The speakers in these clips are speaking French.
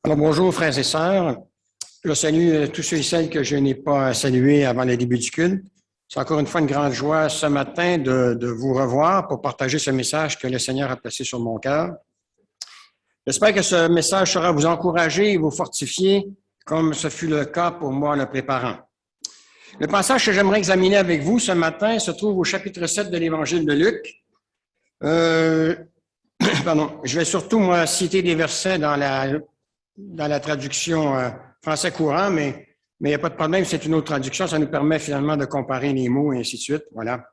Alors, bonjour, frères et sœurs. Je salue tous ceux et celles que je n'ai pas salués avant le début du culte. C'est encore une fois une grande joie ce matin de vous revoir pour partager ce message que le Seigneur a placé sur mon cœur. J'espère que ce message sera vous encourager et vous fortifier, comme ce fut le cas pour moi en le préparant. Le passage que j'aimerais examiner avec vous ce matin se trouve au chapitre 7 de l'Évangile de Luc. Je vais surtout, moi, citer des versets dans la traduction français courant, mais il n'y a pas de problème, c'est une autre traduction, ça nous permet finalement de comparer les mots et ainsi de suite. Voilà.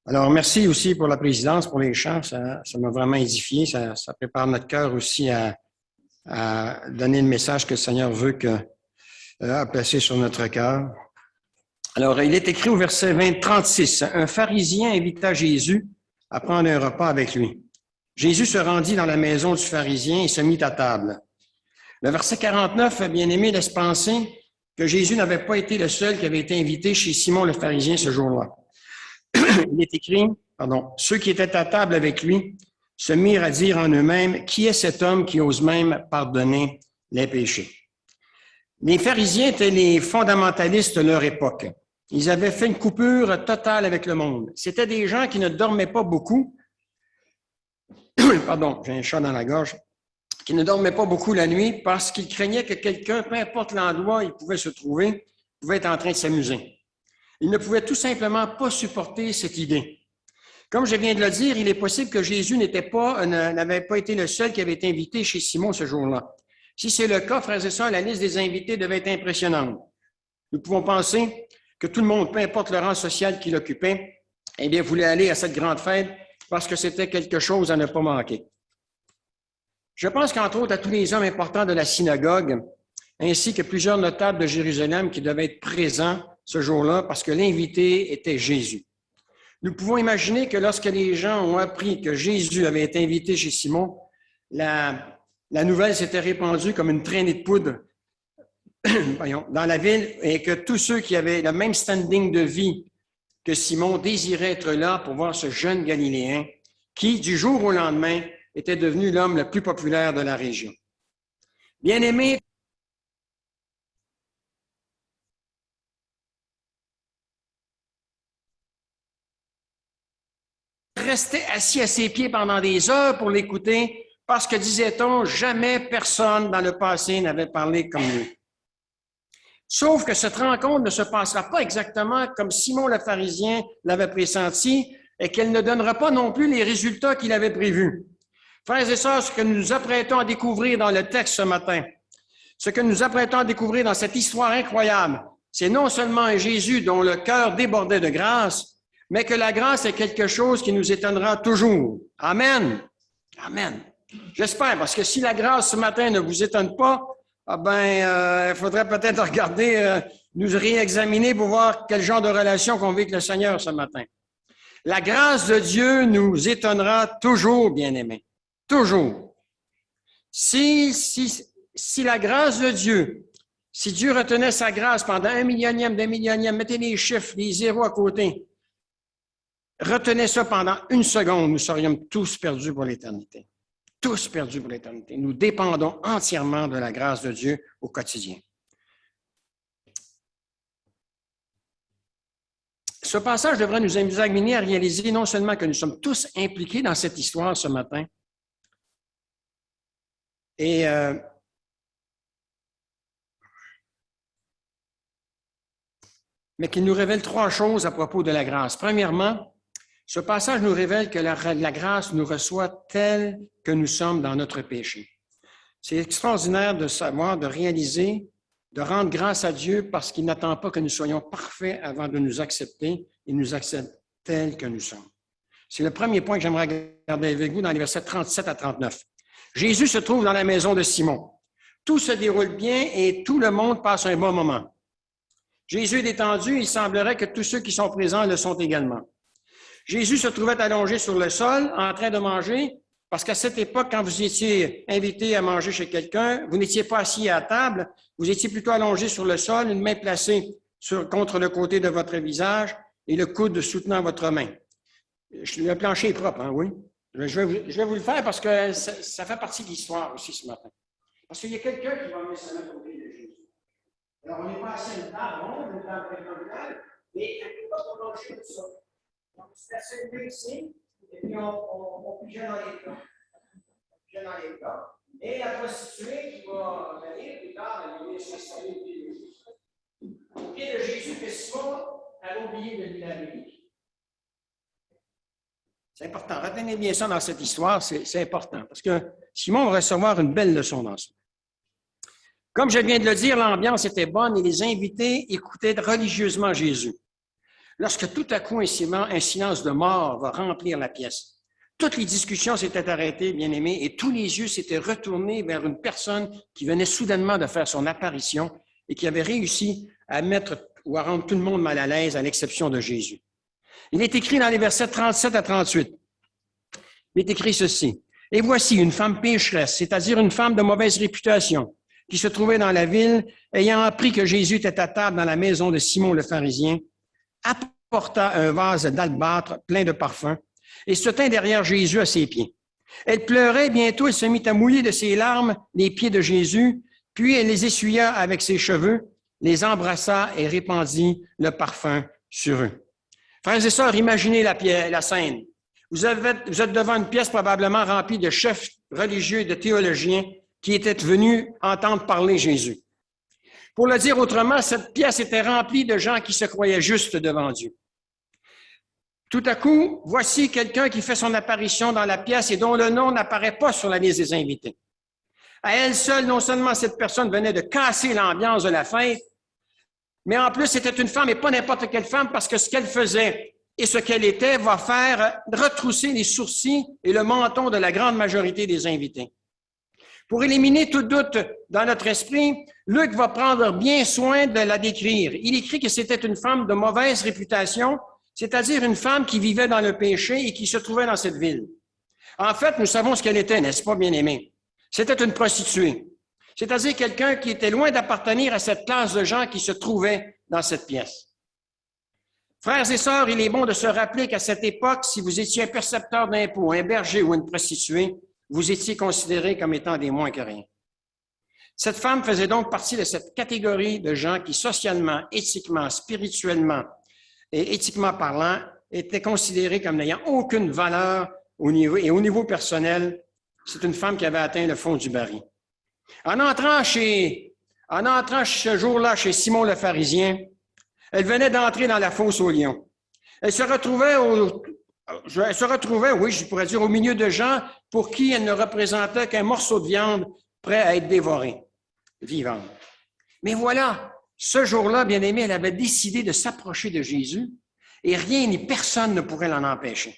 Alors, merci aussi pour la présidence, pour les chants, ça m'a vraiment édifié, ça prépare notre cœur aussi à donner le message que le Seigneur veut a placé sur notre cœur. Alors, il est écrit au verset 36, « Un pharisien invita Jésus à prendre un repas avec lui. Jésus se rendit dans la maison du pharisien et se mit à table. » Le verset 49, bien-aimé, laisse penser que Jésus n'avait pas été le seul qui avait été invité chez Simon le pharisien ce jour-là. Il est écrit, ceux qui étaient à table avec lui se mirent à dire en eux-mêmes, « Qui est cet homme qui ose même pardonner les péchés? » Les pharisiens étaient les fondamentalistes de leur époque. Ils avaient fait une coupure totale avec le monde. C'étaient des gens qui ne dormaient pas beaucoup. Pardon, j'ai un chat dans la gorge. Qui ne dormaient pas beaucoup la nuit parce qu'ils craignaient que quelqu'un, peu importe l'endroit où il pouvait se trouver, pouvait être en train de s'amuser. Ils ne pouvaient tout simplement pas supporter cette idée. Comme je viens de le dire, il est possible que Jésus n'avait pas été le seul qui avait été invité chez Simon ce jour-là. Si c'est le cas, frères et sœurs, la liste des invités devait être impressionnante. Nous pouvons penser que tout le monde, peu importe le rang social qu'il occupait, voulait aller à cette grande fête parce que c'était quelque chose à ne pas manquer. Je pense qu'entre autres à tous les hommes importants de la synagogue, ainsi que plusieurs notables de Jérusalem qui devaient être présents ce jour-là parce que l'invité était Jésus. Nous pouvons imaginer que lorsque les gens ont appris que Jésus avait été invité chez Simon, la nouvelle s'était répandue comme une traînée de poudre dans la ville et que tous ceux qui avaient le même standing de vie que Simon désiraient être là pour voir ce jeune Galiléen qui, du jour au lendemain, était devenu l'homme le plus populaire de la région. Bien-aimé, restait assis à ses pieds pendant des heures pour l'écouter parce que, disait-on, jamais personne dans le passé n'avait parlé comme lui. Sauf que cette rencontre ne se passera pas exactement comme Simon le pharisien l'avait pressenti et qu'elle ne donnera pas non plus les résultats qu'il avait prévus. Frères et sœurs, ce que nous nous apprêtons à découvrir dans le texte ce matin, ce que nous nous apprêtons à découvrir dans cette histoire incroyable, c'est non seulement un Jésus dont le cœur débordait de grâce, mais que la grâce est quelque chose qui nous étonnera toujours. Amen. Amen. J'espère, parce que si la grâce ce matin ne vous étonne pas, il faudrait peut-être regarder, nous réexaminer pour voir quel genre de relation qu'on vit avec le Seigneur ce matin. La grâce de Dieu nous étonnera toujours, bien-aimés. Toujours. Si la grâce de Dieu, si Dieu retenait sa grâce pendant 1 millionième d'un millionième, mettez les chiffres, les zéros à côté, retenez ça pendant 1 seconde, nous serions tous perdus pour l'éternité. Tous perdus pour l'éternité. Nous dépendons entièrement de la grâce de Dieu au quotidien. Ce passage devrait nous amener à réaliser non seulement que nous sommes tous impliqués dans cette histoire ce matin, mais qu'il nous révèle 3 choses à propos de la grâce. Premièrement, ce passage nous révèle que la grâce nous reçoit telle que nous sommes dans notre péché. C'est extraordinaire de savoir, de réaliser, de rendre grâce à Dieu parce qu'il n'attend pas que nous soyons parfaits avant de nous accepter. Il nous accepte tels que nous sommes. C'est le premier point que j'aimerais regarder avec vous dans les versets 37 à 39. Jésus se trouve dans la maison de Simon. Tout se déroule bien et tout le monde passe un bon moment. Jésus est détendu, il semblerait que tous ceux qui sont présents le sont également. Jésus se trouvait allongé sur le sol, en train de manger, parce qu'à cette époque, quand vous étiez invité à manger chez quelqu'un, vous n'étiez pas assis à table, vous étiez plutôt allongé sur le sol, une main placée contre le côté de votre visage et le coude soutenant votre main. Le plancher est propre, hein, oui. Je vais vous le faire parce que ça fait partie de l'histoire aussi ce matin. Parce qu'il y a quelqu'un qui va mettre sa main au pied de Jésus. Alors, on n'est pas assis à une table ronde, une table rectangulaire, mais il ne faut pas prolonger tout ça. Donc, c'est assez bien ici, et puis on pige dans les plats. Et la prostituée qui va venir plus tard, elle vient s'installer au pied de Jésus. Au pied de Jésus, que Simon avait oublié de lui laver les pieds. C'est important. Retenez bien ça dans cette histoire, c'est important, parce que Simon va recevoir une belle leçon dans ça. Comme je viens de le dire, l'ambiance était bonne et les invités écoutaient religieusement Jésus. Lorsque tout à coup, un silence de mort va remplir la pièce. Toutes les discussions s'étaient arrêtées, bien-aimés, et tous les yeux s'étaient retournés vers une personne qui venait soudainement de faire son apparition et qui avait réussi à mettre ou à rendre tout le monde mal à l'aise, à l'exception de Jésus. Il est écrit dans les versets 37 à 38. Il est écrit ceci. « Et voici une femme pécheresse, c'est-à-dire une femme de mauvaise réputation, qui se trouvait dans la ville, ayant appris que Jésus était à table dans la maison de Simon le pharisien, apporta un vase d'albâtre plein de parfums et se tint derrière Jésus à ses pieds. Elle pleurait, bientôt elle se mit à mouiller de ses larmes les pieds de Jésus, puis elle les essuya avec ses cheveux, les embrassa et répandit le parfum sur eux. » Frères et sœurs, imaginez la scène. Vous êtes devant une pièce probablement remplie de chefs religieux et de théologiens qui étaient venus entendre parler Jésus. Pour le dire autrement, cette pièce était remplie de gens qui se croyaient justes devant Dieu. Tout à coup, voici quelqu'un qui fait son apparition dans la pièce et dont le nom n'apparaît pas sur la liste des invités. À elle seule, non seulement cette personne venait de casser l'ambiance de la fête, mais en plus, c'était une femme et pas n'importe quelle femme parce que ce qu'elle faisait et ce qu'elle était va faire retrousser les sourcils et le menton de la grande majorité des invités. Pour éliminer tout doute dans notre esprit, Luc va prendre bien soin de la décrire. Il écrit que c'était une femme de mauvaise réputation, c'est-à-dire une femme qui vivait dans le péché et qui se trouvait dans cette ville. En fait, nous savons ce qu'elle était, n'est-ce pas, bien-aimés? C'était une prostituée, c'est-à-dire quelqu'un qui était loin d'appartenir à cette classe de gens qui se trouvaient dans cette pièce. Frères et sœurs, il est bon de se rappeler qu'à cette époque, si vous étiez un percepteur d'impôts, un berger ou une prostituée, vous étiez considérés comme étant des moins que rien. Cette femme faisait donc partie de cette catégorie de gens qui, socialement, éthiquement, spirituellement et éthiquement parlant, étaient considérés comme n'ayant aucune valeur au niveau personnel. C'est une femme qui avait atteint le fond du baril. En entrant ce jour-là chez Simon le pharisien, elle venait d'entrer dans la fosse aux lions. Elle se retrouvait, oui, je pourrais dire, au milieu de gens pour qui elle ne représentait qu'un morceau de viande prêt à être dévoré, vivante. Mais voilà, ce jour-là, bien-aimée, elle avait décidé de s'approcher de Jésus et rien ni personne ne pourrait l'en empêcher.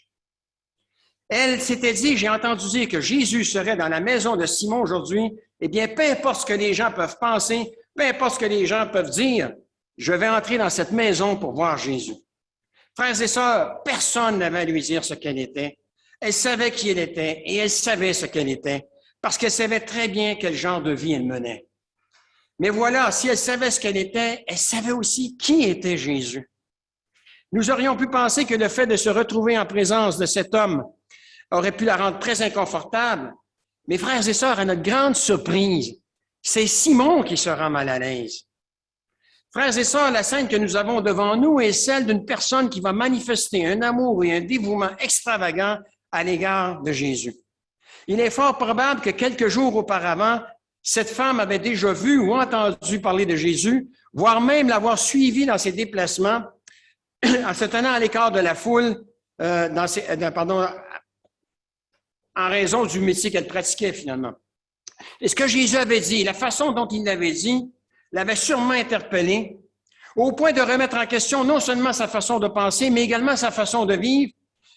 Elle s'était dit, j'ai entendu dire que Jésus serait dans la maison de Simon aujourd'hui. Eh bien, peu importe ce que les gens peuvent penser, peu importe ce que les gens peuvent dire, je vais entrer dans cette maison pour voir Jésus. Frères et sœurs, personne n'avait à lui dire ce qu'elle était. Elle savait qui elle était et elle savait ce qu'elle était parce qu'elle savait très bien quel genre de vie elle menait. Mais voilà, si elle savait ce qu'elle était, elle savait aussi qui était Jésus. Nous aurions pu penser que le fait de se retrouver en présence de cet homme aurait pu la rendre très inconfortable. Mais frères et sœurs, à notre grande surprise, c'est Simon qui se rend mal à l'aise. Frères et sœurs, la scène que nous avons devant nous est celle d'une personne qui va manifester un amour et un dévouement extravagant à l'égard de Jésus. Il est fort probable que quelques jours auparavant, cette femme avait déjà vu ou entendu parler de Jésus, voire même l'avoir suivi dans ses déplacements, en se tenant à l'écart de la foule, en raison du métier qu'elle pratiquait finalement. Et ce que Jésus avait dit, la façon dont il l'avait dit, l'avait sûrement interpellé, au point de remettre en question non seulement sa façon de penser, mais également sa façon de vivre,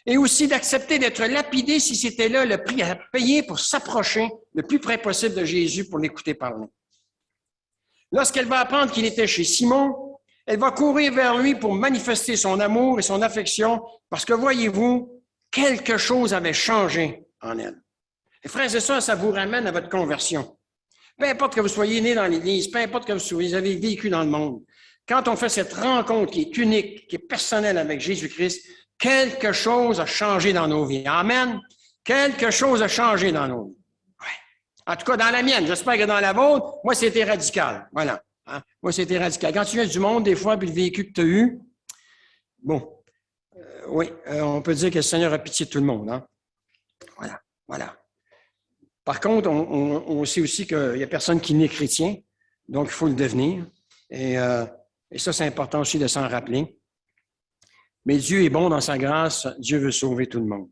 et aussi d'accepter d'être lapidé si c'était là le prix à payer pour s'approcher le plus près possible de Jésus pour l'écouter parler. Lorsqu'elle va apprendre qu'il était chez Simon, elle va courir vers lui pour manifester son amour et son affection, parce que voyez-vous, quelque chose avait changé en elle. Et frères et sœurs, ça vous ramène à votre conversion. Peu importe que vous soyez né dans l'Église, peu importe que vous avez vécu dans le monde, quand on fait cette rencontre qui est unique, qui est personnelle avec Jésus-Christ, quelque chose a changé dans nos vies. Amen. Quelque chose a changé dans nos vies. Ouais. En tout cas, dans la mienne. J'espère que dans la vôtre, moi, c'était radical. Voilà. Hein? Moi, c'était radical. Quand tu viens du monde, des fois, puis le vécu que tu as eu, bon, oui, on peut dire que le Seigneur a pitié de tout le monde. Hein? Voilà, voilà. Par contre, on sait aussi qu'il n'y a personne qui n'est chrétien, donc il faut le devenir. Et ça, c'est important aussi de s'en rappeler. Mais Dieu est bon dans sa grâce. Dieu veut sauver tout le monde.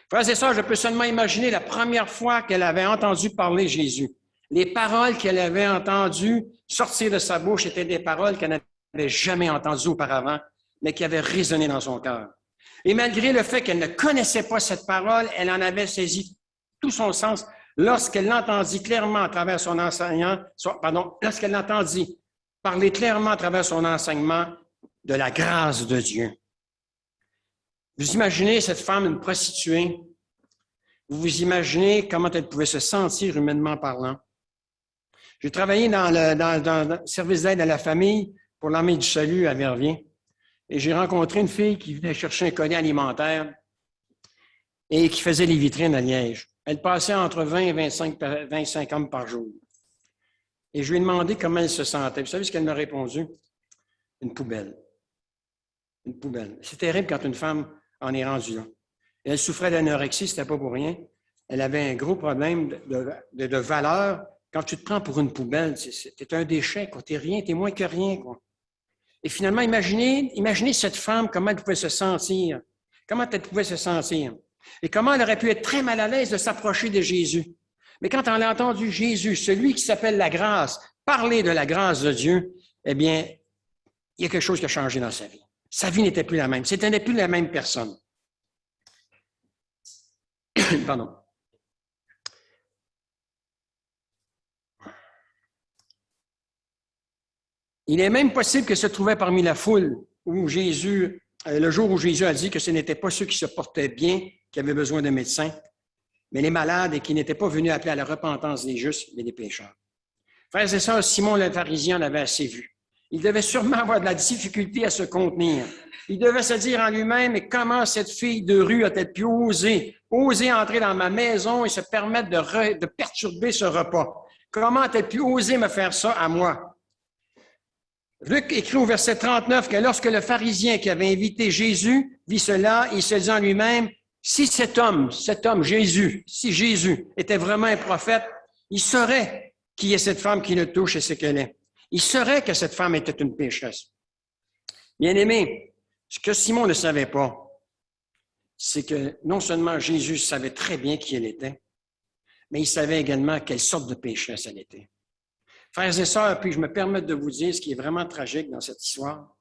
Frères et sœurs, je peux seulement imaginer la première fois qu'elle avait entendu parler Jésus. Les paroles qu'elle avait entendues sortir de sa bouche étaient des paroles qu'elle n'avait jamais entendues auparavant, mais qui avaient résonné dans son cœur. Et malgré le fait qu'elle ne connaissait pas cette parole, elle en avait saisi tout son sens lorsqu'elle l'entendit clairement à travers son enseignant, lorsqu'elle l'entendit parler clairement à travers son enseignement de la grâce de Dieu. Vous imaginez cette femme, une prostituée, vous vous imaginez comment elle pouvait se sentir humainement parlant. J'ai travaillé dans le service d'aide à la famille pour l'Armée du Salut à Verviers et j'ai rencontré une fille qui venait chercher un colis alimentaire et qui faisait les vitrines à Liège. Elle passait entre 20 et 25 hommes par jour. Et je lui ai demandé comment elle se sentait. Vous savez ce qu'elle m'a répondu? Une poubelle. Une poubelle. C'est terrible quand une femme en est rendue là. Et elle souffrait d'anorexie, c'était pas pour rien. Elle avait un gros problème de valeur. Quand tu te prends pour une poubelle, t'es un déchet, quoi. T'es rien, t'es moins que rien, quoi. Et finalement, imaginez cette femme, comment elle pouvait se sentir. Comment elle pouvait se sentir. Et comment elle aurait pu être très mal à l'aise de s'approcher de Jésus. Mais quand on a entendu Jésus, celui qui s'appelle la grâce, parler de la grâce de Dieu, eh bien, il y a quelque chose qui a changé dans sa vie. Sa vie n'était plus la même. C'était plus la même personne. Pardon. Il est même possible qu'elle se trouvait parmi la foule où Jésus, le jour où Jésus a dit que ce n'étaient pas ceux qui se portaient bien qui avaient besoin de médecins, mais les malades et qui n'étaient pas venus appeler à la repentance des justes, mais des pécheurs. Frères et sœurs, Simon le pharisien en avait assez vu. Il devait sûrement avoir de la difficulté à se contenir. Il devait se dire en lui-même, mais comment cette fille de rue a-t-elle pu oser entrer dans ma maison et se permettre de perturber ce repas? Comment a-t-elle pu oser me faire ça à moi? Luc écrit au verset 39 que lorsque le pharisien qui avait invité Jésus vit cela, il se dit en lui-même, si cet homme, Jésus, si Jésus était vraiment un prophète, il saurait qui est cette femme qui le touche et ce qu'elle est. Il saurait que cette femme était une pécheresse. Bien-aimé, ce que Simon ne savait pas, c'est que non seulement Jésus savait très bien qui elle était, mais il savait également quelle sorte de pécheresse elle était. Frères et sœurs, puis je me permets de vous dire ce qui est vraiment tragique dans cette histoire,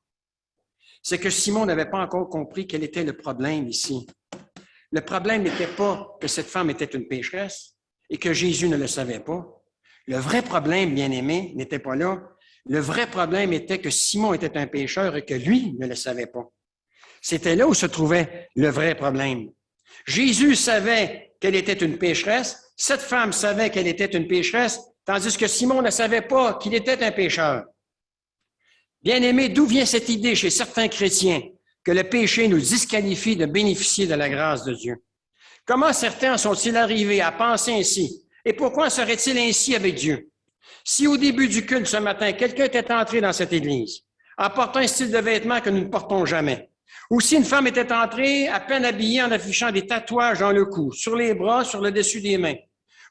c'est que Simon n'avait pas encore compris quel était le problème ici. Le problème n'était pas que cette femme était une pécheresse et que Jésus ne le savait pas. Le vrai problème, bien-aimé, n'était pas là. Le vrai problème était que Simon était un pécheur et que lui ne le savait pas. C'était là où se trouvait le vrai problème. Jésus savait qu'elle était une pécheresse, cette femme savait qu'elle était une pécheresse, tandis que Simon ne savait pas qu'il était un pécheur. Bien-aimé, d'où vient cette idée chez certains chrétiens que le péché nous disqualifie de bénéficier de la grâce de Dieu? Comment certains sont-ils arrivés à penser ainsi? Et pourquoi serait-il ainsi avec Dieu? Si au début du culte ce matin, quelqu'un était entré dans cette église en portant un style de vêtements que nous ne portons jamais, ou si une femme était entrée à peine habillée en affichant des tatouages dans le cou, sur les bras, sur le dessus des mains,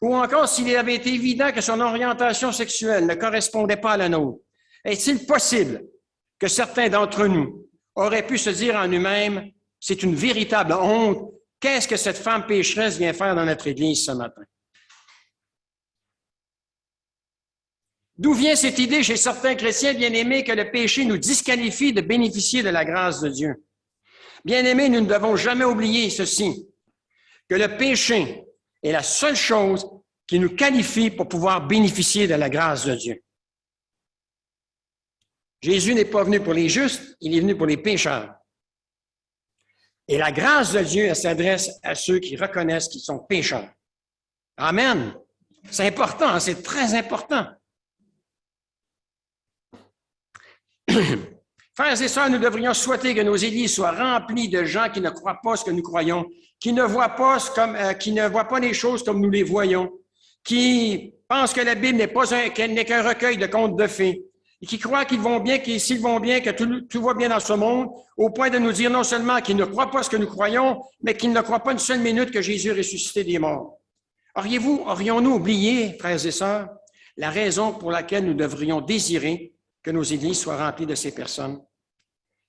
ou encore s'il avait été évident que son orientation sexuelle ne correspondait pas à la nôtre, est-il possible que certains d'entre nous auraient pu se dire en eux-mêmes, c'est une véritable honte, qu'est-ce que cette femme pécheresse vient faire dans notre église ce matin? D'où vient cette idée chez certains chrétiens bien-aimés que le péché nous disqualifie de bénéficier de la grâce de Dieu? Bien-aimés, nous ne devons jamais oublier ceci, que le péché est la seule chose qui nous qualifie pour pouvoir bénéficier de la grâce de Dieu. Jésus n'est pas venu pour les justes, il est venu pour les pécheurs. Et la grâce de Dieu, elle s'adresse à ceux qui reconnaissent qu'ils sont pécheurs. Amen. C'est important, c'est très important. Frères et sœurs, nous devrions souhaiter que nos églises soient remplies de gens qui ne croient pas ce que nous croyons, qui ne voient pas, qui ne voient pas les choses comme nous les voyons, qui pensent que la Bible n'est qu'un recueil de contes de fées, et qui croient qu'ils vont bien, s'ils vont bien, que tout va bien dans ce monde, au point de nous dire non seulement qu'ils ne croient pas ce que nous croyons, mais qu'ils ne croient pas une seule minute que Jésus est ressuscité des morts. Aurions-nous oublié, frères et sœurs, la raison pour laquelle nous devrions désirer que nos églises soient remplies de ces personnes?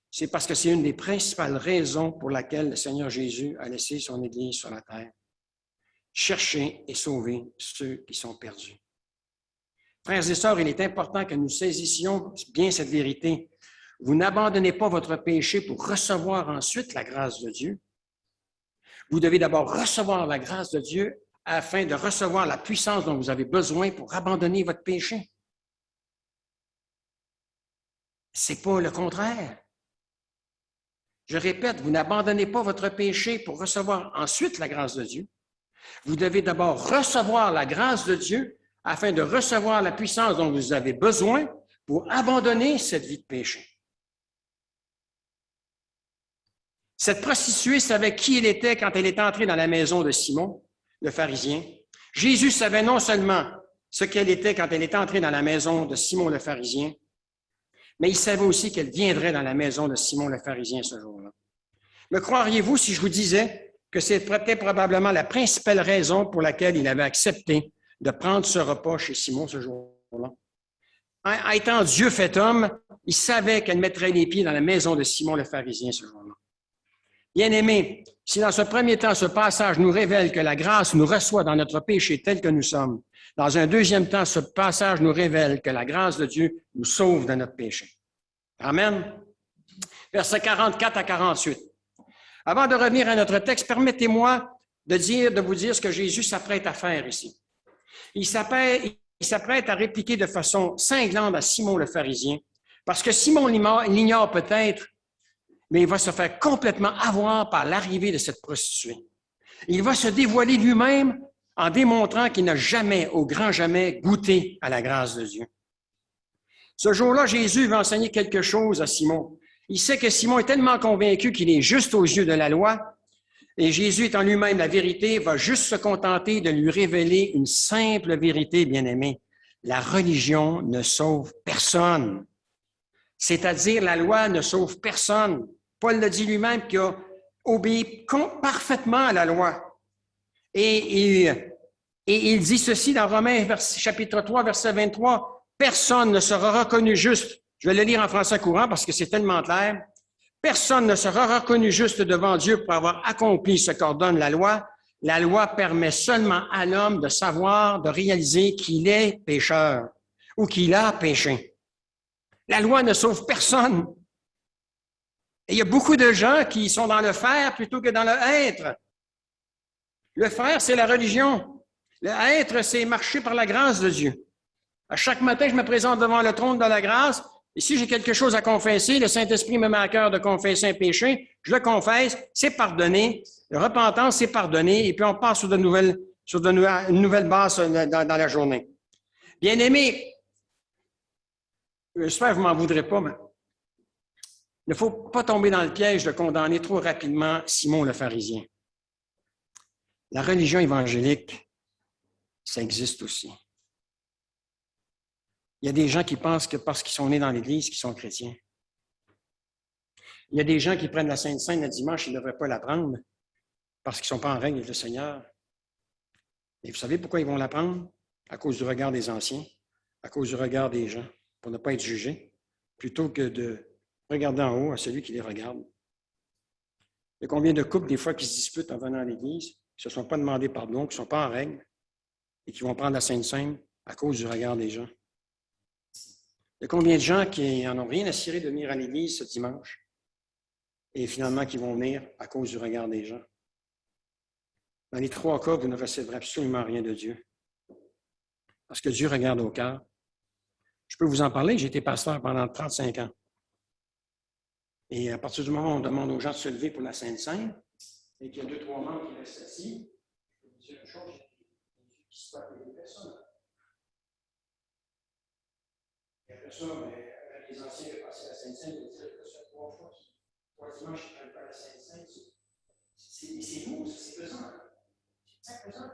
C'est parce que c'est une des principales raisons pour laquelle le Seigneur Jésus a laissé son Église sur la terre. Chercher et sauver ceux qui sont perdus. Frères et sœurs, il est important que nous saisissions bien cette vérité. Vous n'abandonnez pas votre péché pour recevoir ensuite la grâce de Dieu. Vous devez d'abord recevoir la grâce de Dieu afin de recevoir la puissance dont vous avez besoin pour abandonner votre péché. C'est pas le contraire. Je répète, vous n'abandonnez pas votre péché pour recevoir ensuite la grâce de Dieu. Vous devez d'abord recevoir la grâce de Dieu afin de recevoir la puissance dont vous avez besoin pour abandonner cette vie de péché. Cette prostituée savait qui elle était quand elle est entrée dans la maison de Simon, le pharisien. Jésus savait non seulement ce qu'elle était quand elle est entrée dans la maison de Simon le pharisien, mais il savait aussi qu'elle viendrait dans la maison de Simon le pharisien ce jour-là. Me croiriez-vous si je vous disais que c'était probablement la principale raison pour laquelle il avait accepté de prendre ce repas chez Simon ce jour-là? Étant Dieu fait homme, il savait qu'elle mettrait les pieds dans la maison de Simon le pharisien ce jour-là. Bien-aimés, si dans ce premier temps, ce passage nous révèle que la grâce nous reçoit dans notre péché tel que nous sommes, dans un deuxième temps, ce passage nous révèle que la grâce de Dieu nous sauve de notre péché. Amen. Versets 44 à 48. Avant de revenir à notre texte, permettez-moi de vous dire ce que Jésus s'apprête à faire ici. Il s'apprête à répliquer de façon cinglante à Simon le pharisien, parce que Simon l'ignore peut-être, mais il va se faire complètement avoir par l'arrivée de cette prostituée. Il va se dévoiler lui-même en démontrant qu'il n'a jamais, au grand jamais, goûté à la grâce de Dieu. Ce jour-là, Jésus va enseigner quelque chose à Simon. Il sait que Simon est tellement convaincu qu'il est juste aux yeux de la loi, et Jésus étant lui-même la vérité, va juste se contenter de lui révéler une simple vérité, bien-aimé. La religion ne sauve personne. C'est-à-dire, la loi ne sauve personne. Paul le dit lui-même qu'il a obéi parfaitement à la loi. Et il dit ceci dans Romains chapitre 3, verset 23, « Personne ne sera reconnu juste. » Je vais le lire en français courant parce que c'est tellement clair. « Personne ne sera reconnu juste devant Dieu pour avoir accompli ce qu'ordonne la loi. La loi permet seulement à l'homme de savoir, de réaliser qu'il est pécheur ou qu'il a péché. La loi ne sauve personne. Et il y a beaucoup de gens qui sont dans le faire plutôt que dans le être. Le faire, c'est la religion. Le être, c'est marcher par la grâce de Dieu. À chaque matin, je me présente devant le trône de la grâce. Et si j'ai quelque chose à confesser, le Saint-Esprit me met à cœur de confesser un péché, je le confesse, c'est pardonné. La repentance, c'est pardonné. Et puis, on passe sur une nouvelle base dans la journée. Bien-aimés, j'espère que vous ne m'en voudrez pas, mais il ne faut pas tomber dans le piège de condamner trop rapidement Simon le pharisien. La religion évangélique, ça existe aussi. Il y a des gens qui pensent que parce qu'ils sont nés dans l'Église, qu'ils sont chrétiens. Il y a des gens qui prennent la Sainte Seine le dimanche, ils ne devraient pas la prendre parce qu'ils ne sont pas en règle avec le Seigneur. Et vous savez pourquoi ils vont la prendre? À cause du regard des anciens, à cause du regard des gens, pour ne pas être jugés, plutôt que de regarder en haut à celui qui les regarde. Il y a combien de couples, des fois, qui se disputent en venant à l'Église, qui ne se sont pas demandé pardon, qui ne sont pas en règle et qui vont prendre la Sainte Seine à cause du regard des gens. Il y a combien de gens qui n'en ont rien à cirer de venir à l'Église ce dimanche et finalement qui vont venir à cause du regard des gens. Dans les 3 cas, vous ne recevrez absolument rien de Dieu. Parce que Dieu regarde au cœur. Je peux vous en parler, j'ai été pasteur pendant 35 ans. Et à partir du moment où on demande aux gens de se lever pour la Sainte Seine, et qu'il y a 2-3 membres qui restent assis, je peux vous dire une chose, qui se passe avec les personnes. Et après ça, les anciens de passer à la Sainte-Sainte, de dire que ça 3 dimanches, ils ne prennent pas la Sainte-Sainte. C'est lourd, c'est pesant. C'est très pesant.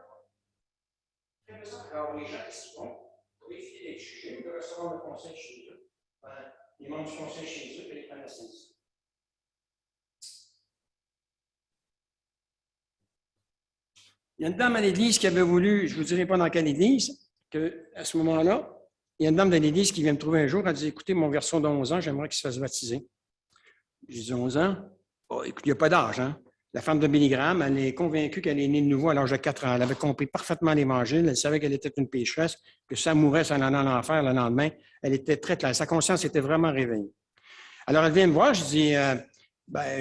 Très pesant. Alors, les gens, qu'est-ce qu'ils font? Pour éviter d'être jugés, de recevoir le conseil chez eux. Les membres du conseil chez eux, puis ils prennent la Sainte-Sainte. Il y a une dame à l'église qui avait voulu, je ne vous dirai pas dans quelle église, qu'à ce moment-là, il y a une dame de l'église qui vient me trouver un jour, elle dit, écoutez, mon garçon de 11 ans, j'aimerais qu'il se fasse baptiser. J'ai dit, 11 ans? Oh, écoute, il n'y a pas d'âge, hein? La femme de Billy Graham, elle est convaincue qu'elle est née de nouveau à l'âge de 4 ans. Elle avait compris parfaitement l'Évangile, elle savait qu'elle était une pécheresse, que ça mourait, ça en allait en enfer le lendemain. Elle était très claire, sa conscience était vraiment réveillée. Alors, elle vient me voir, je dis,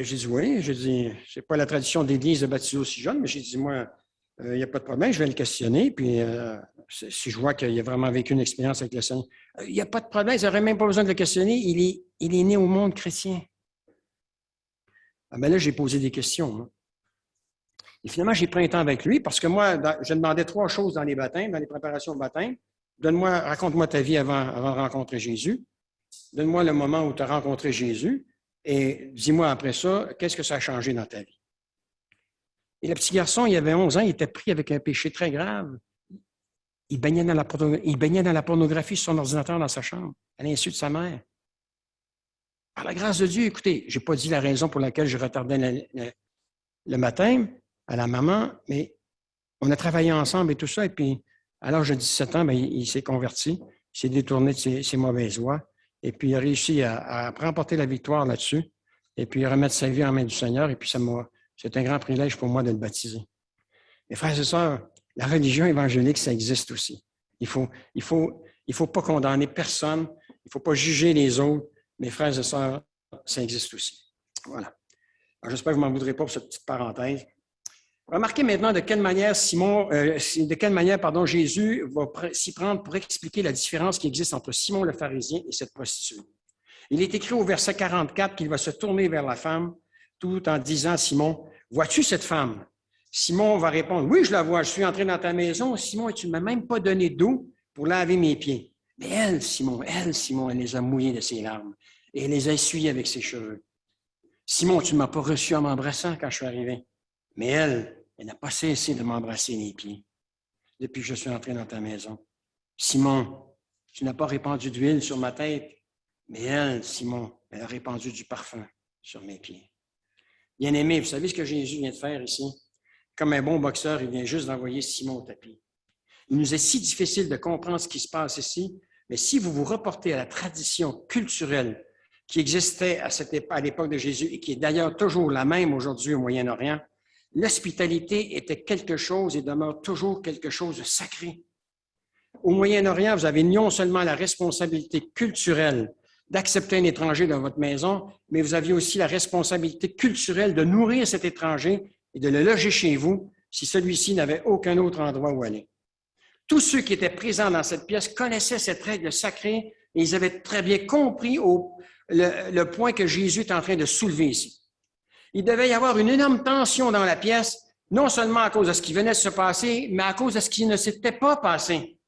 j'ai dit oui, j'ai dit, c'est pas la tradition d'église de baptiser aussi jeune, mais j'ai dit, moi, il n'y a pas de problème, je vais le questionner, puis si je vois qu'il a vraiment vécu une expérience avec le Seigneur, il n'y a pas de problème, ils n'auraient même pas besoin de le questionner, il est né au monde chrétien. Ah ben là, j'ai posé des questions. Hein. Et finalement, j'ai pris un temps avec lui, parce que moi, je demandais 3 choses dans les baptêmes, dans les préparations au baptême. Raconte-moi ta vie avant de rencontrer Jésus. Donne-moi le moment où tu as rencontré Jésus, et dis-moi après ça, qu'est-ce que ça a changé dans ta vie? Et le petit garçon, il avait 11 ans, il était pris avec un péché très grave. Il baignait dans la pornographie sur son ordinateur dans sa chambre, à l'insu de sa mère. Par la grâce de Dieu, écoutez, je n'ai pas dit la raison pour laquelle je retardais le baptême à la maman, mais on a travaillé ensemble et tout ça. Et puis, à l'âge de 17 ans, il s'est converti, il s'est détourné de ses mauvaises voies. Et puis, il a réussi à remporter la victoire là-dessus. Et puis, remettre sa vie en main du Seigneur. Et puis, c'est un grand privilège pour moi de le baptiser. Mes frères et sœurs, la religion évangélique, ça existe aussi. Il faut pas condamner personne. Il ne faut pas juger les autres. Mes frères et sœurs, ça existe aussi. Voilà. Alors, j'espère que vous ne m'en voudrez pas pour cette petite parenthèse. Remarquez maintenant de quelle manière Jésus va s'y prendre pour expliquer la différence qui existe entre Simon le pharisien et cette prostituée. Il est écrit au verset 44 qu'il va se tourner vers la femme tout en disant, Simon, vois-tu cette femme? Simon va répondre, oui, je la vois, je suis entré dans ta maison. Simon, et tu ne m'as même pas donné d'eau pour laver mes pieds. Mais elle, Simon, elle les a mouillés de ses larmes et elle les a essuyés avec ses cheveux. Simon, tu ne m'as pas reçu en m'embrassant quand je suis arrivé. Mais elle n'a pas cessé de m'embrasser les pieds depuis que je suis entré dans ta maison. Simon, tu n'as pas répandu d'huile sur ma tête, mais elle, Simon, elle a répandu du parfum sur mes pieds. Bien-aimé, vous savez ce que Jésus vient de faire ici? Comme un bon boxeur, il vient juste d'envoyer Simon au tapis. Il nous est si difficile de comprendre ce qui se passe ici, mais si vous vous reportez à la tradition culturelle qui existait à l'époque de Jésus et qui est d'ailleurs toujours la même aujourd'hui au Moyen-Orient, l'hospitalité était quelque chose et demeure toujours quelque chose de sacré. Au Moyen-Orient, vous avez non seulement la responsabilité culturelle d'accepter un étranger dans votre maison, mais vous aviez aussi la responsabilité culturelle de nourrir cet étranger et de le loger chez vous si celui-ci n'avait aucun autre endroit où aller. Tous ceux qui étaient présents dans cette pièce connaissaient cette règle sacrée et ils avaient très bien compris le point que Jésus est en train de soulever ici. Il devait y avoir une énorme tension dans la pièce, non seulement à cause de ce qui venait de se passer, mais à cause de ce qui ne s'était pas passé.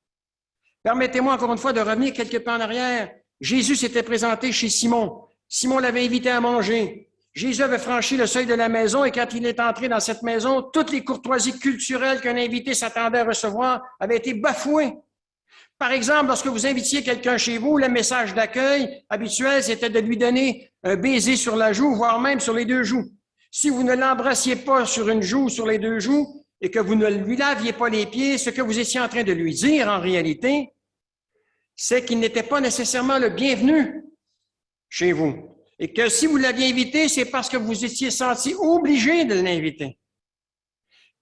Permettez-moi encore une fois de revenir quelque peu en arrière. Jésus s'était présenté chez Simon. Simon l'avait invité à manger. Jésus avait franchi le seuil de la maison et quand il est entré dans cette maison, toutes les courtoisies culturelles qu'un invité s'attendait à recevoir avaient été bafouées. Par exemple, lorsque vous invitiez quelqu'un chez vous, le message d'accueil habituel, c'était de lui donner un baiser sur la joue, voire même sur les 2 joues. Si vous ne l'embrassiez pas sur une joue ou sur les 2 joues et que vous ne lui laviez pas les pieds, ce que vous étiez en train de lui dire en réalité, c'est qu'il n'était pas nécessairement le bienvenu chez vous. Et que si vous l'aviez invité, c'est parce que vous étiez senti obligé de l'inviter.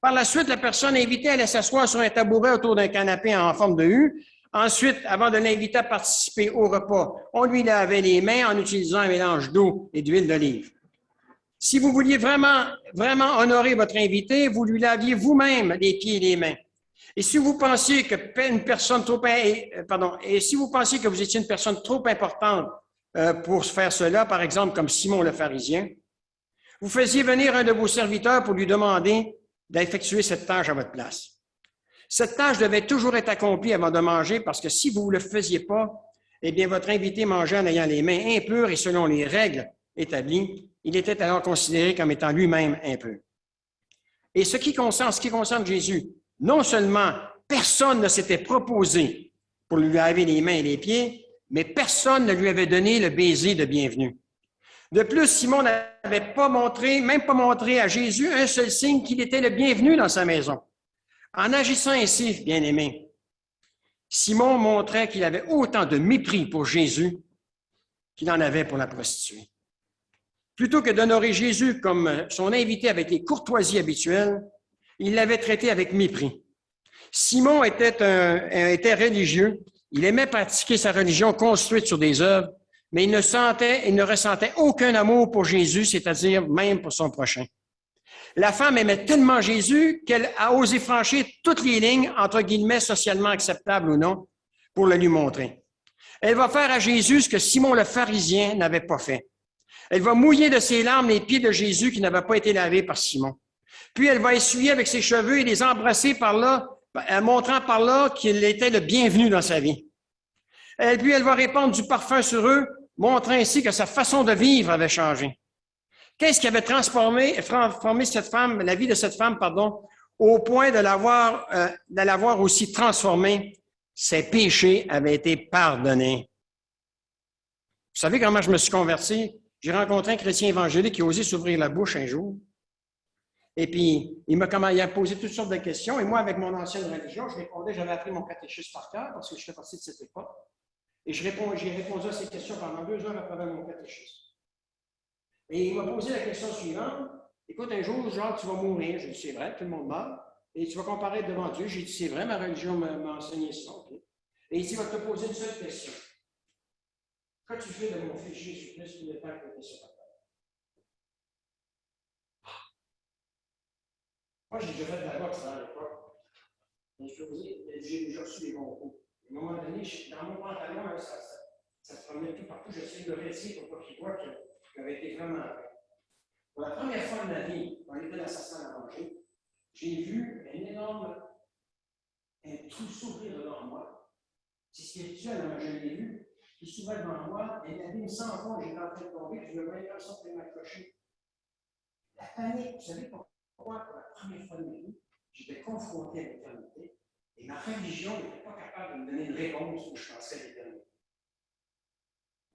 Par la suite, la personne invitée allait s'asseoir sur un tabouret autour d'un canapé en forme de U. Ensuite, avant de l'inviter à participer au repas, on lui lavait les mains en utilisant un mélange d'eau et d'huile d'olive. Si vous vouliez vraiment honorer votre invité, vous lui laviez vous-même les pieds et les mains. Et si vous pensiez que vous étiez une personne trop importante pour faire cela, par exemple comme Simon le pharisien, vous faisiez venir un de vos serviteurs pour lui demander d'effectuer cette tâche à votre place. Cette tâche devait toujours être accomplie avant de manger parce que si vous ne le faisiez pas, Eh bien, votre invité mangeait en ayant les mains impures et selon les règles établies. Il était alors considéré comme étant lui-même impur. Et ce qui concerne Jésus, non seulement personne ne s'était proposé pour lui laver les mains et les pieds, mais personne ne lui avait donné le baiser de bienvenue. De plus, Simon n'avait pas montré, même pas montré à Jésus un seul signe qu'il était le bienvenu dans sa maison. En agissant ainsi, bien-aimé, Simon montrait qu'il avait autant de mépris pour Jésus qu'il en avait pour la prostituée. Plutôt que d'honorer Jésus comme son invité avec les courtoisies habituelles, il l'avait traité avec mépris. Simon était religieux, il aimait pratiquer sa religion construite sur des œuvres, mais il ne ressentait aucun amour pour Jésus, c'est-à-dire même pour son prochain. La femme aimait tellement Jésus qu'elle a osé franchir toutes les lignes, entre guillemets, socialement acceptables ou non, pour le lui montrer. Elle va faire à Jésus ce que Simon le pharisien n'avait pas fait. Elle va mouiller de ses larmes les pieds de Jésus qui n'avaient pas été lavés par Simon. Puis elle va essuyer avec ses cheveux et les embrasser par là, montrant par là qu'il était le bienvenu dans sa vie. Puis elle va répandre du parfum sur eux, montrant ainsi que sa façon de vivre avait changé. Qu'est-ce qui avait transformé cette femme, la vie de cette femme, au point de l'avoir aussi transformée? Ses péchés avaient été pardonnés. Vous savez comment je me suis converti? J'ai rencontré un chrétien évangélique qui a osé s'ouvrir la bouche un jour. Et puis, il a posé toutes sortes de questions. Et moi, avec mon ancienne religion, je répondais, j'avais appris mon catéchisme par cœur parce que je fais partie de cette époque. Et j'ai répondu à ces questions pendant 2 heures à travers mon catéchisme. Et il m'a posé la question suivante. Écoute, un jour, Jacques, tu vas mourir. J'ai dit, c'est vrai, tout le monde meurt. Et tu vas comparaître devant Dieu. J'ai dit, c'est vrai, ma religion m'a enseigné ça. Okay? Et il va te poser une seule question. Qu'as-tu fait de mon fils Jésus-Christ tout le temps que tu étais sur la terre? Moi, j'ai déjà fait de la boxe à l'époque. J'ai déjà reçu des bons coups. À un moment donné, dans mon pantalon, ça se promenait tout partout. J'essayais de réussir pour pas qu'il voit que j'avais été vraiment fait. Pour la première fois de ma vie, quand on était dans sa salle à manger, j'ai vu un trou s'ouvrir devant moi. C'est spirituel, hein, je l'ai vu. Il s'ouvrait devant moi, et l'abîme sans fond, j'étais en train de tomber, je me voyais comme ça pour m'accrocher. La panique, vous savez pourquoi, pour la première fois de ma vie, j'étais confronté à l'éternité, et ma religion n'était pas capable de me donner une réponse où je pensais à l'éternité.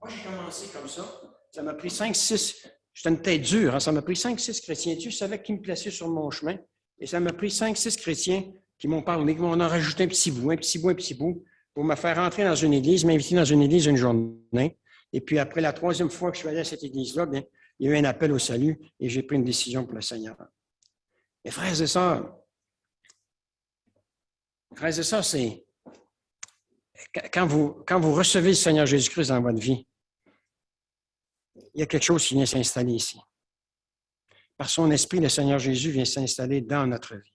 Moi, j'ai commencé comme ça. Ça m'a pris 5-6, j'étais une tête dure, hein, ça m'a pris 5-6 chrétiens. Je savais qui me plaçait sur mon chemin. Et ça m'a pris 5-6 chrétiens qui m'ont parlé, qui m'ont en rajouté un petit bout, pour me faire entrer dans une église, m'inviter dans une église une journée. Et puis après la 3e fois que je suis allé à cette église-là, bien, il y a eu un appel au salut et j'ai pris une décision pour le Seigneur. Mes frères et sœurs, c'est quand vous recevez le Seigneur Jésus-Christ dans votre vie, il y a quelque chose qui vient s'installer ici. Par son esprit, le Seigneur Jésus vient s'installer dans notre vie.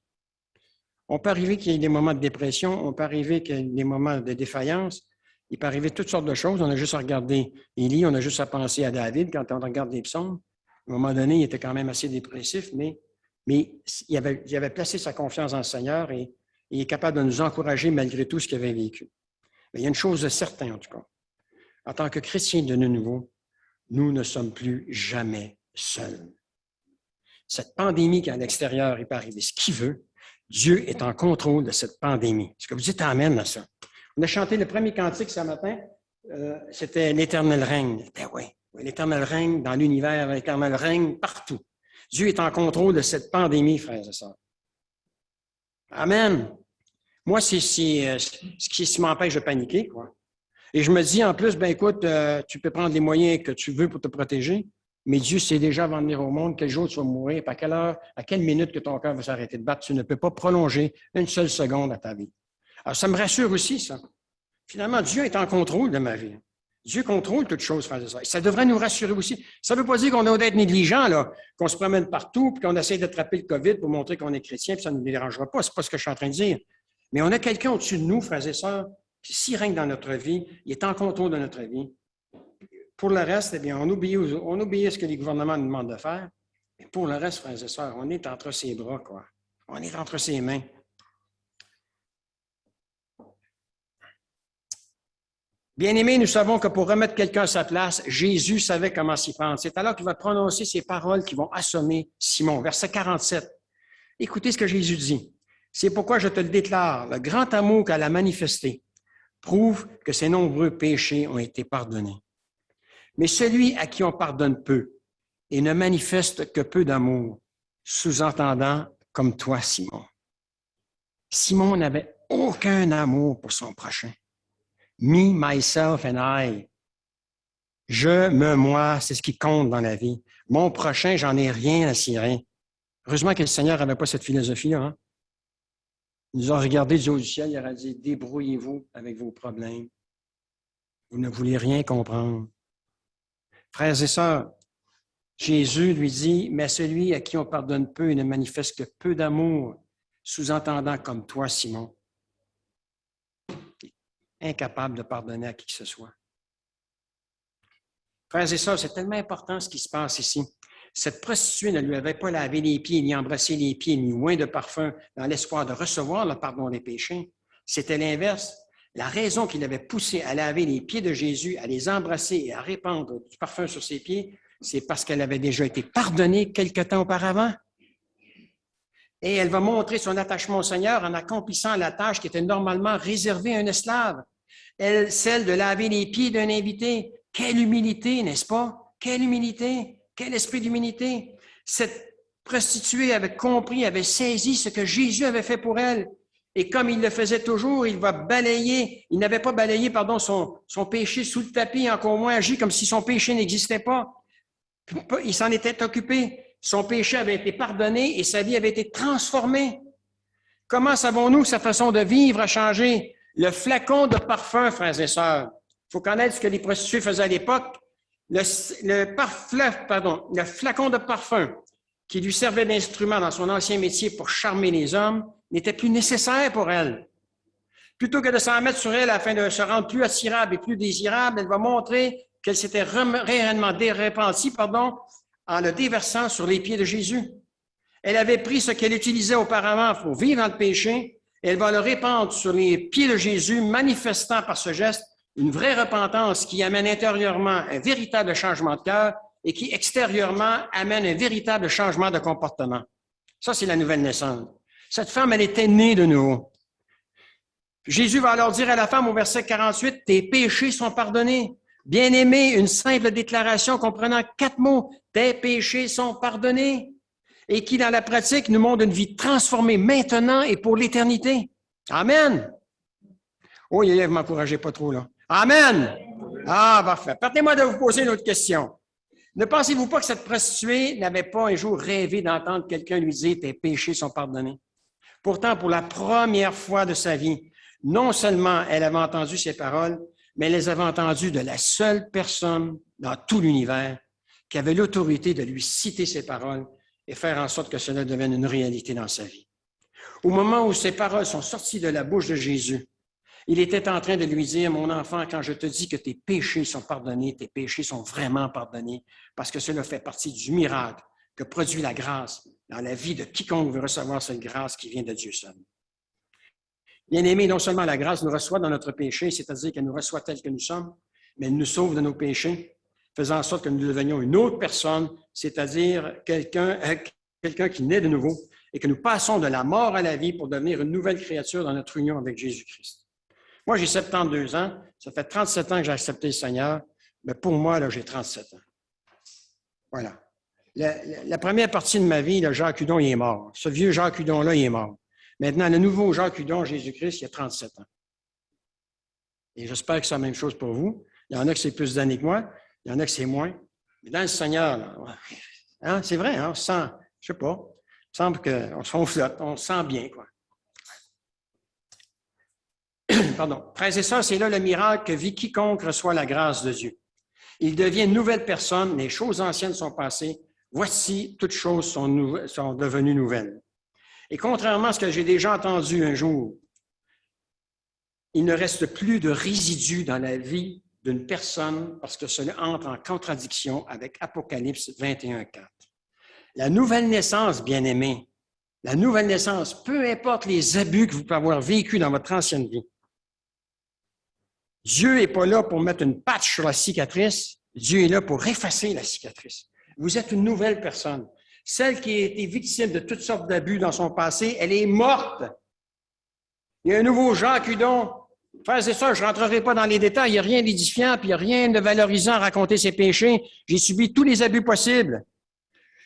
On peut arriver qu'il y ait des moments de dépression, on peut arriver qu'il y ait des moments de défaillance, il peut arriver toutes sortes de choses. On a juste à regarder Élie, on a juste à penser à David quand on regarde les psaumes. À un moment donné, il était quand même assez dépressif, mais il avait placé sa confiance dans le Seigneur et il est capable de nous encourager malgré tout ce qu'il avait vécu. Mais il y a une chose de certain, en tout cas. En tant que chrétiens de nouveau, nous ne sommes plus jamais seuls. Cette pandémie qui est à l'extérieur, il peut arriver ce qu'il veut. Dieu est en contrôle de cette pandémie. Est-ce que vous dites amen à ça? On a chanté le premier cantique ce matin, c'était « L'Éternel règne ». Oui, l'Éternel règne dans l'univers, l'Éternel règne partout. Dieu est en contrôle de cette pandémie, frères et sœurs. Amen. Moi, c'est ce qui m'empêche de paniquer, quoi. Et je me dis, en plus, écoute, tu peux prendre les moyens que tu veux pour te protéger, mais Dieu sait déjà avant de venir au monde quel jour tu vas mourir, à quelle heure, à quelle minute que ton cœur va s'arrêter de battre. Tu ne peux pas prolonger une seule seconde à ta vie. Alors, ça me rassure aussi, ça. Finalement, Dieu est en contrôle de ma vie. Dieu contrôle toutes choses, frères et sœurs. Ça devrait nous rassurer aussi. Ça ne veut pas dire qu'on doit être négligent, là, qu'on se promène partout, puis qu'on essaie d'attraper le COVID pour montrer qu'on est chrétien, puis ça ne nous dérangera pas. Ce n'est pas ce que je suis en train de dire. Mais on a quelqu'un au-dessus de nous, frères et sœurs, qui, s'il règne dans notre vie, il est en contrôle de notre vie. Pour le reste, eh bien, on obéit ce que les gouvernements nous demandent de faire. Mais pour le reste, frères et sœurs, on est entre ses bras, quoi. On est entre ses mains. Bien-aimés, nous savons que pour remettre quelqu'un à sa place, Jésus savait comment s'y prendre. C'est alors qu'il va prononcer ces paroles qui vont assommer Simon. Verset 47. Écoutez ce que Jésus dit. C'est pourquoi je te le déclare, le grand amour qu'elle a manifesté prouve que ses nombreux péchés ont été pardonnés. Mais celui à qui on pardonne peu et ne manifeste que peu d'amour, sous-entendant comme toi, Simon. Simon n'avait aucun amour pour son prochain. Me, myself and I. Je, moi, c'est ce qui compte dans la vie. Mon prochain, j'en ai rien à cirer. Heureusement que le Seigneur n'avait pas cette philosophie-là. Hein? Il nous a regardé du haut du ciel, il a dit, débrouillez-vous avec vos problèmes. Vous ne voulez rien comprendre. Frères et sœurs, Jésus lui dit, mais celui à qui on pardonne peu et ne manifeste que peu d'amour, sous-entendant comme toi, Simon, incapable de pardonner à qui que ce soit. Frères et sœurs, c'est tellement important ce qui se passe ici. Cette prostituée ne lui avait pas lavé les pieds, ni embrassé les pieds, ni oint de parfum dans l'espoir de recevoir le pardon des péchés. C'était l'inverse. La raison qui l'avait poussée à laver les pieds de Jésus, à les embrasser et à répandre du parfum sur ses pieds, c'est parce qu'elle avait déjà été pardonnée quelque temps auparavant. Et elle va montrer son attachement au Seigneur en accomplissant la tâche qui était normalement réservée à un esclave. Celle de laver les pieds d'un invité. Quelle humilité, n'est-ce pas? Quelle humilité! Quel esprit d'humilité! Cette prostituée avait compris, avait saisi ce que Jésus avait fait pour elle. Et comme il le faisait toujours, il n'avait pas balayé, son péché sous le tapis, encore moins agi comme si son péché n'existait pas. Il s'en était occupé. Son péché avait été pardonné et sa vie avait été transformée. Comment savons-nous que sa façon de vivre a changé? Le flacon de parfum, frères et sœurs. Il faut connaître ce que les prostituées faisaient à l'époque. Le flacon de parfum qui lui servait d'instrument dans son ancien métier pour charmer les hommes n'était plus nécessaire pour elle. Plutôt que de s'en mettre sur elle afin de se rendre plus attirable et plus désirable, elle va montrer qu'elle s'était réellement repentie, en le déversant sur les pieds de Jésus. Elle avait pris ce qu'elle utilisait auparavant pour vivre dans le péché, et elle va le répandre sur les pieds de Jésus, manifestant par ce geste une vraie repentance qui amène intérieurement un véritable changement de cœur et qui extérieurement amène un véritable changement de comportement. Ça, c'est la nouvelle naissance. Cette femme, elle était née de nouveau. Jésus va alors dire à la femme au verset 48, « Tes péchés sont pardonnés. » Bien-aimé, une simple déclaration comprenant 4 mots, « Tes péchés sont pardonnés. » Et qui, dans la pratique, nous montre une vie transformée maintenant et pour l'éternité. Amen. Oh, vous ne m'encouragez pas trop, là. Amen. Ah, parfait. Permettez-moi de vous poser une autre question. Ne pensez-vous pas que cette prostituée n'avait pas un jour rêvé d'entendre quelqu'un lui dire « Tes péchés sont pardonnés ». Pourtant, pour la première fois de sa vie, non seulement elle avait entendu ces paroles, mais elle les avait entendues de la seule personne dans tout l'univers qui avait l'autorité de lui citer ces paroles et faire en sorte que cela devienne une réalité dans sa vie. Au moment où ces paroles sont sorties de la bouche de Jésus, il était en train de lui dire, « Mon enfant, quand je te dis que tes péchés sont pardonnés, tes péchés sont vraiment pardonnés, parce que cela fait partie du miracle que produit la grâce dans la vie de quiconque veut recevoir cette grâce qui vient de Dieu seul. » Bien-aimés, non seulement la grâce nous reçoit dans notre péché, c'est-à-dire qu'elle nous reçoit tel que nous sommes, mais elle nous sauve de nos péchés, faisant en sorte que nous devenions une autre personne, c'est-à-dire quelqu'un qui naît de nouveau et que nous passons de la mort à la vie pour devenir une nouvelle créature dans notre union avec Jésus-Christ. Moi, j'ai 72 ans. Ça fait 37 ans que j'ai accepté le Seigneur. Mais pour moi, là, j'ai 37 ans. Voilà. La première partie de ma vie, là, Jacques Hudon, il est mort. Ce vieux Jacques Hudon-là, il est mort. Maintenant, le nouveau Jacques Hudon, Jésus-Christ, il a 37 ans. Et j'espère que c'est la même chose pour vous. Il y en a que c'est plus d'années que moi. Il y en a que c'est moins. Mais dans le Seigneur, là, hein, c'est vrai, hein, on se sent, je ne sais pas, il me semble qu'on se flotte, on se sent bien, quoi. Pardon. Frères et sœurs, c'est là le miracle que vit quiconque reçoit la grâce de Dieu. Il devient une nouvelle personne, les choses anciennes sont passées, voici, toutes choses sont devenues nouvelles. Et contrairement à ce que j'ai déjà entendu un jour, il ne reste plus de résidus dans la vie d'une personne parce que cela entre en contradiction avec Apocalypse 21:4. La nouvelle naissance, bien-aimés, la nouvelle naissance, peu importe les abus que vous pouvez avoir vécus dans votre ancienne vie, Dieu n'est pas là pour mettre une patch sur la cicatrice. Dieu est là pour effacer la cicatrice. Vous êtes une nouvelle personne. Celle qui a été victime de toutes sortes d'abus dans son passé, elle est morte. Il y a un nouveau Jacques Hudon. Frères et sœurs, je ne rentrerai pas dans les détails. Il n'y a rien d'édifiant, puis il n'y a rien de valorisant à raconter ses péchés. J'ai subi tous les abus possibles.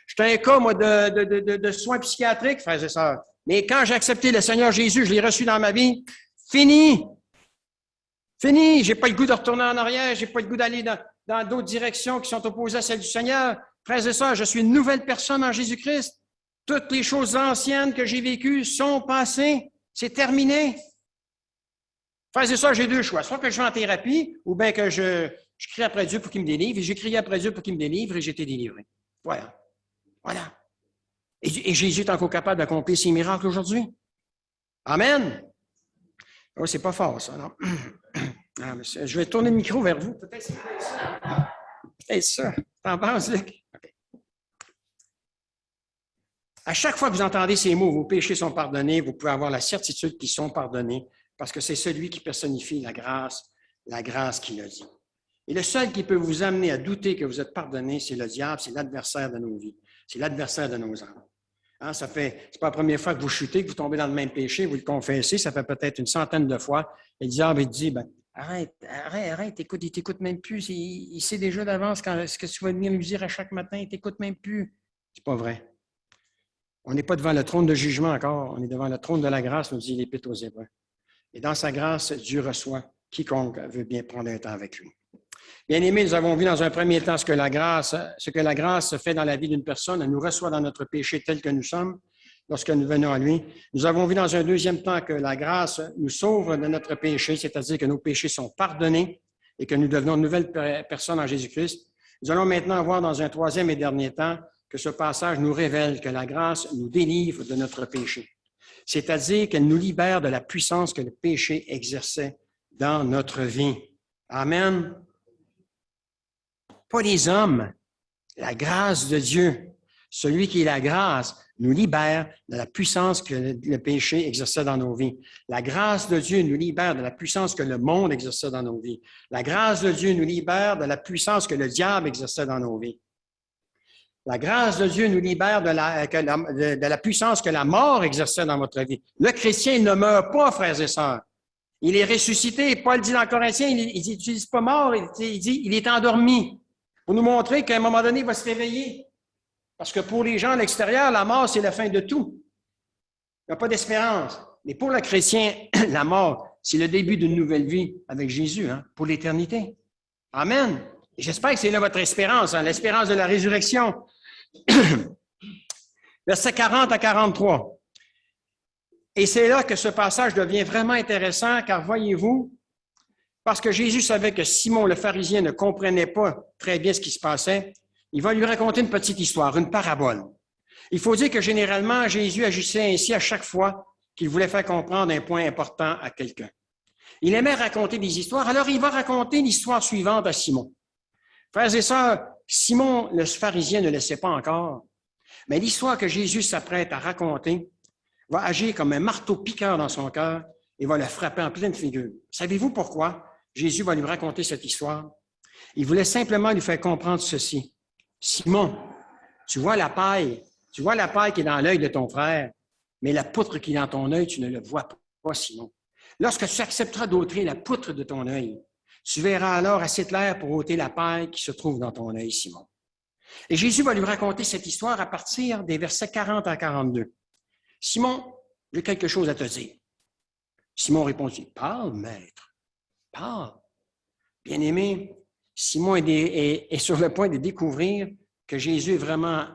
J'étais un cas, moi, de soins psychiatriques, frères et sœurs. Mais quand j'ai accepté le Seigneur Jésus, je l'ai reçu dans ma vie, fini. Fini. J'ai pas le goût de retourner en arrière. J'ai pas le goût d'aller dans d'autres directions qui sont opposées à celles du Seigneur. Frères et sœurs, je suis une nouvelle personne en Jésus-Christ. Toutes les choses anciennes que j'ai vécues sont passées. C'est terminé. Frères et sœurs, j'ai deux choix. Soit que je vais en thérapie, ou bien que je crie après Dieu pour qu'il me délivre, et j'ai crié après Dieu pour qu'il me délivre, et j'ai été délivré. Voilà. Voilà. Et Jésus est encore capable d'accomplir ses miracles aujourd'hui. Amen. Oh, c'est pas fort, ça, non? Ah, je vais tourner le micro vers vous. Peut-être c'est ça. Peut-être ça. T'en penses, Luc? Okay. À chaque fois que vous entendez ces mots, vos péchés sont pardonnés, vous pouvez avoir la certitude qu'ils sont pardonnés, parce que c'est celui qui personnifie la grâce qui l'a dit. Et le seul qui peut vous amener à douter que vous êtes pardonné, c'est le diable, c'est l'adversaire de nos vies, c'est l'adversaire de nos âmes. Hein, c'est pas la première fois que vous chutez, que vous tombez dans le même péché, vous le confessez, ça fait peut-être une centaine de fois, et le diable il dit, arrête, écoute, il t'écoute même plus, il sait déjà d'avance ce que tu vas venir lui dire à chaque matin, il t'écoute même plus. C'est pas vrai. On n'est pas devant le trône de jugement encore, on est devant le trône de la grâce, nous dit l'Épître aux Hébreux. Et dans sa grâce, Dieu reçoit quiconque veut bien prendre un temps avec lui. Bien-aimés, nous avons vu dans un premier temps ce que la grâce fait dans la vie d'une personne. Elle nous reçoit dans notre péché tel que nous sommes lorsque nous venons à lui. Nous avons vu dans un deuxième temps que la grâce nous sauve de notre péché, c'est-à-dire que nos péchés sont pardonnés et que nous devenons de nouvelles personnes en Jésus-Christ. Nous allons maintenant voir dans un troisième et dernier temps que ce passage nous révèle que la grâce nous délivre de notre péché, c'est-à-dire qu'elle nous libère de la puissance que le péché exerçait dans notre vie. Amen. Pas les hommes, la grâce de Dieu. Celui qui est la grâce nous libère de la puissance que le péché exerçait dans nos vies. La grâce de Dieu nous libère de la puissance que le monde exerçait dans nos vies. La grâce de Dieu nous libère de la puissance que le diable exerçait dans nos vies. La grâce de Dieu nous libère de la puissance que la mort exerçait dans votre vie. Le chrétien ne meurt pas, frères et sœurs. Il est ressuscité. Paul dit dans Corinthiens, il n'utilise pas mort, il dit il est endormi. Pour nous montrer qu'à un moment donné, il va se réveiller. Parce que pour les gens à l'extérieur, la mort, c'est la fin de tout. Il n'y a pas d'espérance. Mais pour le chrétien, la mort, c'est le début d'une nouvelle vie avec Jésus, pour l'éternité. Amen. Et j'espère que c'est là votre espérance, l'espérance de la résurrection. Versets 40 à 43. Et c'est là que ce passage devient vraiment intéressant, car voyez-vous, parce que Jésus savait que Simon le pharisien ne comprenait pas très bien ce qui se passait, il va lui raconter une petite histoire, une parabole. Il faut dire que généralement, Jésus agissait ainsi à chaque fois qu'il voulait faire comprendre un point important à quelqu'un. Il aimait raconter des histoires, alors il va raconter l'histoire suivante à Simon. Frères et sœurs, Simon le pharisien ne le sait pas encore, mais l'histoire que Jésus s'apprête à raconter va agir comme un marteau-piqueur dans son cœur et va le frapper en pleine figure. Savez-vous pourquoi Jésus va lui raconter cette histoire? Il voulait simplement lui faire comprendre ceci. Simon, tu vois la paille qui est dans l'œil de ton frère, mais la poutre qui est dans ton œil, tu ne le vois pas, Simon. Lorsque tu accepteras d'ôter la poutre de ton œil, tu verras alors assez clair pour ôter la paille qui se trouve dans ton œil, Simon. Et Jésus va lui raconter cette histoire à partir des versets 40 à 42. Simon, j'ai quelque chose à te dire. Simon répondit, parle, maître, parle. Bien-aimé, Simon est sur le point de découvrir que Jésus est vraiment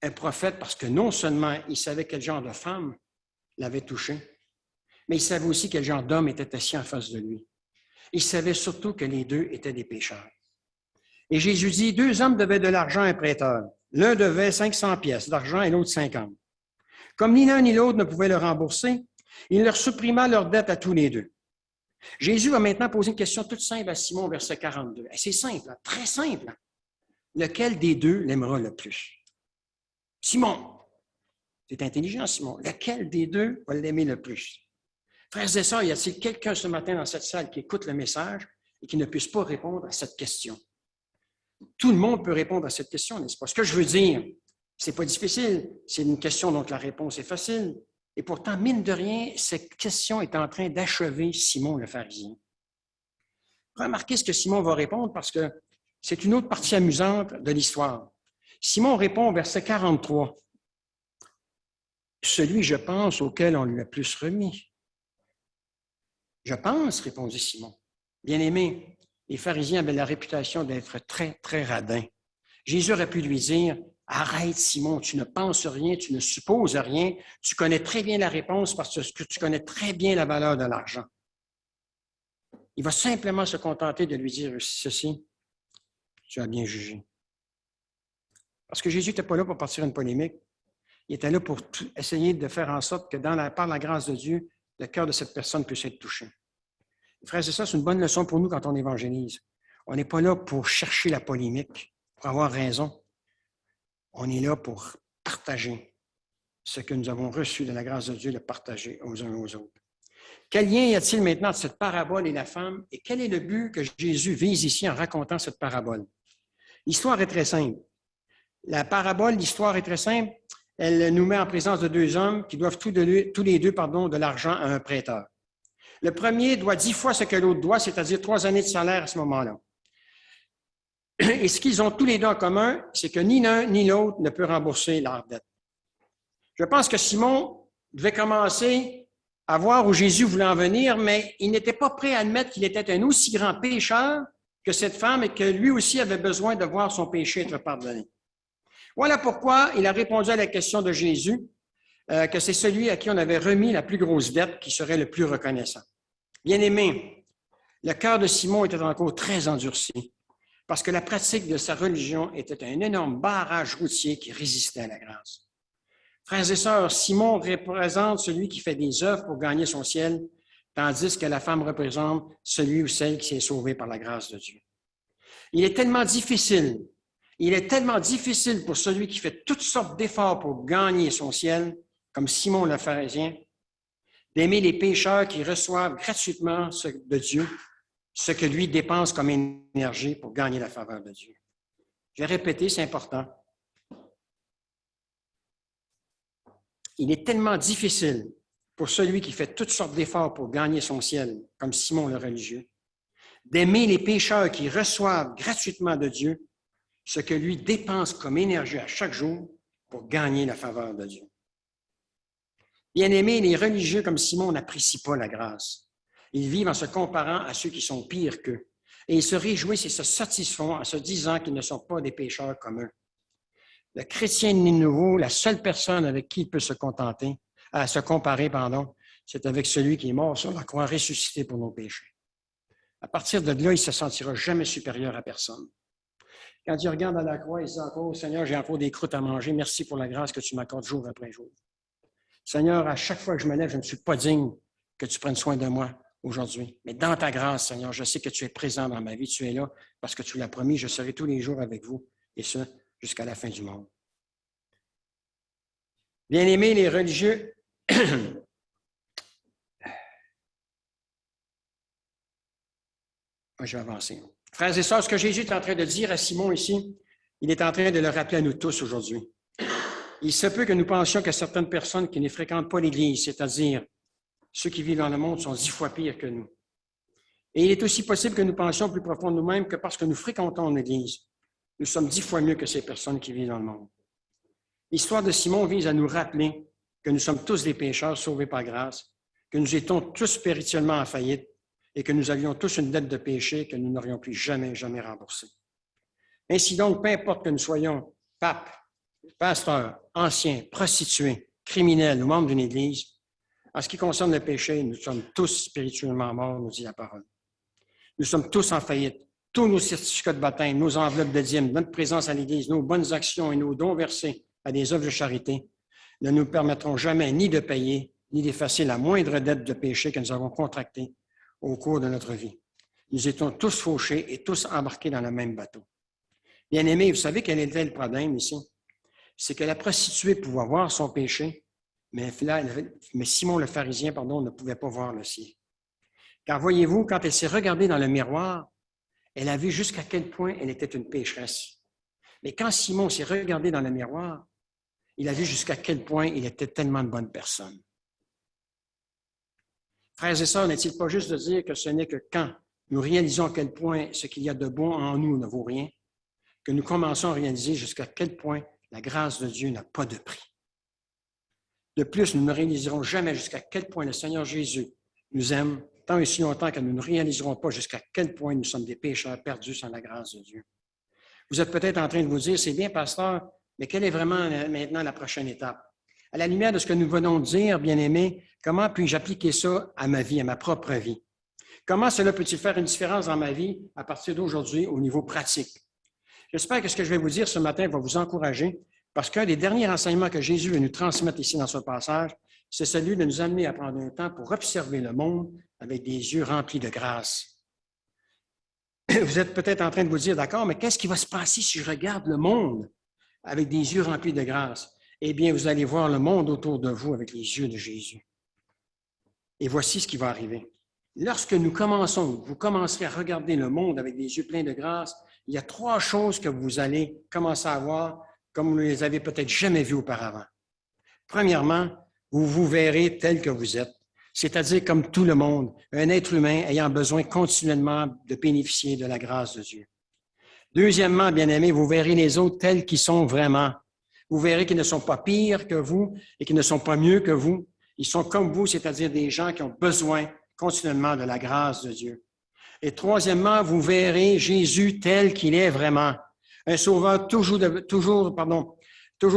un prophète parce que non seulement il savait quel genre de femme l'avait touché, mais il savait aussi quel genre d'homme était assis en face de lui. Il savait surtout que les deux étaient des pécheurs. Et Jésus dit, 2 hommes devaient de l'argent à un prêteur. L'un devait 500 pièces d'argent et l'autre 50. Comme ni l'un ni l'autre ne pouvaient le rembourser, il leur supprima leur dette à tous les deux. Jésus va maintenant poser une question toute simple à Simon, verset 42. Et c'est simple, très simple. Lequel des deux l'aimera le plus? Simon, c'est intelligent, Simon. Lequel des deux va l'aimer le plus? Frères et sœurs, y a-t-il quelqu'un ce matin dans cette salle qui écoute le message et qui ne puisse pas répondre à cette question? Tout le monde peut répondre à cette question, n'est-ce pas? Ce que je veux dire, c'est pas difficile, c'est une question dont la réponse est facile. Et pourtant, mine de rien, cette question est en train d'achever Simon le pharisien. Remarquez ce que Simon va répondre parce que c'est une autre partie amusante de l'histoire. Simon répond au verset 43. Celui, je pense, auquel on lui a plus remis. Je pense, répondit Simon. Bien-aimé, les pharisiens avaient la réputation d'être très, très radins. Jésus aurait pu lui dire, arrête Simon, tu ne penses rien, tu ne supposes rien, tu connais très bien la réponse parce que tu connais très bien la valeur de l'argent. Il va simplement se contenter de lui dire ceci, tu as bien jugé. Parce que Jésus n'était pas là pour partir une polémique, il était là pour essayer de faire en sorte que par la grâce de Dieu, le cœur de cette personne puisse être touché. Frères et sœurs, c'est une bonne leçon pour nous quand on évangélise. On n'est pas là pour chercher la polémique, pour avoir raison. On est là pour partager ce que nous avons reçu de la grâce de Dieu, le partager aux uns aux autres. Quel lien y a-t-il maintenant entre cette parabole et la femme et quel est le but que Jésus vise ici en racontant cette parabole? L'histoire est très simple. L'histoire est très simple. Elle nous met en présence de deux hommes qui doivent tous les deux de l'argent à un prêteur. Le premier doit 10 fois ce que l'autre doit, c'est-à-dire 3 années de salaire à ce moment-là. Et ce qu'ils ont tous les deux en commun, c'est que ni l'un ni l'autre ne peut rembourser leur dette. Je pense que Simon devait commencer à voir où Jésus voulait en venir, mais il n'était pas prêt à admettre qu'il était un aussi grand pécheur que cette femme et que lui aussi avait besoin de voir son péché être pardonné. Voilà pourquoi il a répondu à la question de Jésus, que c'est celui à qui on avait remis la plus grosse dette qui serait le plus reconnaissant. Bien-aimé, le cœur de Simon était encore très endurci parce que la pratique de sa religion était un énorme barrage routier qui résistait à la grâce. Frères et sœurs, Simon représente celui qui fait des œuvres pour gagner son ciel, tandis que la femme représente celui ou celle qui s'est sauvée par la grâce de Dieu. Il est tellement difficile pour celui qui fait toutes sortes d'efforts pour gagner son ciel, comme Simon le pharisien, d'aimer les pécheurs qui reçoivent gratuitement de Dieu ce que lui dépense comme énergie pour gagner la faveur de Dieu. Je vais répéter, c'est important. Il est tellement difficile pour celui qui fait toutes sortes d'efforts pour gagner son ciel, comme Simon le religieux, d'aimer les pécheurs qui reçoivent gratuitement de Dieu ce que lui dépense comme énergie à chaque jour pour gagner la faveur de Dieu. Bien-aimés, les religieux comme Simon n'apprécient pas la grâce. Ils vivent en se comparant à ceux qui sont pires qu'eux. Et ils se réjouissent et se satisfont en se disant qu'ils ne sont pas des pécheurs comme eux. Le chrétien né nouveau, la seule personne avec qui il peut se comparer, c'est avec celui qui est mort sur la croix, ressuscité pour nos péchés. À partir de là, il ne se sentira jamais supérieur à personne. Quand il regarde à la croix, il dit encore, Seigneur, j'ai encore des croûtes à manger. Merci pour la grâce que tu m'accordes jour après jour. Seigneur, à chaque fois que je me lève, je ne suis pas digne que tu prennes soin de moi aujourd'hui. Mais dans ta grâce, Seigneur, je sais que tu es présent dans ma vie. Tu es là parce que tu l'as promis. Je serai tous les jours avec vous, et ce, jusqu'à la fin du monde. Bien-aimés, les religieux, moi, je vais avancer. Frères et sœurs, ce que Jésus est en train de dire à Simon ici, il est en train de le rappeler à nous tous aujourd'hui. Il se peut que nous pensions que certaines personnes qui ne fréquentent pas l'Église, c'est-à-dire ceux qui vivent dans le monde, sont 10 fois pires que nous. Et il est aussi possible que nous pensions plus profond de nous-mêmes que parce que nous fréquentons l'Église, nous sommes 10 fois mieux que ces personnes qui vivent dans le monde. L'histoire de Simon vise à nous rappeler que nous sommes tous des pécheurs sauvés par grâce, que nous étions tous spirituellement en faillite et que nous avions tous une dette de péché que nous n'aurions pu jamais, jamais rembourser. Ainsi donc, peu importe que nous soyons papes, pasteurs, anciens, prostituées, criminels ou membres d'une Église, en ce qui concerne le péché, nous sommes tous spirituellement morts, nous dit la parole. Nous sommes tous en faillite. Tous nos certificats de baptême, nos enveloppes de dîmes, notre présence à l'Église, nos bonnes actions et nos dons versés à des œuvres de charité ne nous permettront jamais ni de payer, ni d'effacer la moindre dette de péché que nous avons contractée au cours de notre vie. Nous étions tous fauchés et tous embarqués dans le même bateau. Bien-aimés, vous savez quel était le problème ici? C'est que la prostituée pouvait voir son péché Mais Simon le pharisien, ne pouvait pas voir le sien. Car voyez-vous, quand elle s'est regardée dans le miroir, elle a vu jusqu'à quel point elle était une pécheresse. Mais quand Simon s'est regardé dans le miroir, il a vu jusqu'à quel point il était tellement de bonne personne. Frères et sœurs, n'est-il pas juste de dire que ce n'est que quand nous réalisons à quel point ce qu'il y a de bon en nous ne vaut rien, que nous commençons à réaliser jusqu'à quel point la grâce de Dieu n'a pas de prix. De plus, nous ne réaliserons jamais jusqu'à quel point le Seigneur Jésus nous aime, tant et si longtemps que nous ne réaliserons pas jusqu'à quel point nous sommes des pécheurs perdus sans la grâce de Dieu. Vous êtes peut-être en train de vous dire, c'est bien, pasteur, mais quelle est vraiment maintenant la prochaine étape? À la lumière de ce que nous venons de dire, bien-aimés, comment puis-je appliquer ça à ma vie, à ma propre vie? Comment cela peut-il faire une différence dans ma vie à partir d'aujourd'hui au niveau pratique? J'espère que ce que je vais vous dire ce matin va vous encourager, parce qu'un des derniers enseignements que Jésus veut nous transmettre ici dans ce passage, c'est celui de nous amener à prendre un temps pour observer le monde avec des yeux remplis de grâce. Vous êtes peut-être en train de vous dire, d'accord, mais qu'est-ce qui va se passer si je regarde le monde avec des yeux remplis de grâce? Eh bien, vous allez voir le monde autour de vous avec les yeux de Jésus. Et voici ce qui va arriver. Lorsque vous commencerez à regarder le monde avec des yeux pleins de grâce, il y a 3 choses que vous allez commencer à voir comme vous ne les avez peut-être jamais vues auparavant. Premièrement, vous vous verrez tel que vous êtes, c'est-à-dire comme tout le monde, un être humain ayant besoin continuellement de bénéficier de la grâce de Dieu. Deuxièmement, bien-aimés, vous verrez les autres tels qu'ils sont vraiment. Vous verrez qu'ils ne sont pas pires que vous et qu'ils ne sont pas mieux que vous. Ils sont comme vous, c'est-à-dire des gens qui ont besoin continuellement de la grâce de Dieu. Et troisièmement, vous verrez Jésus tel qu'il est vraiment. Un sauveur toujours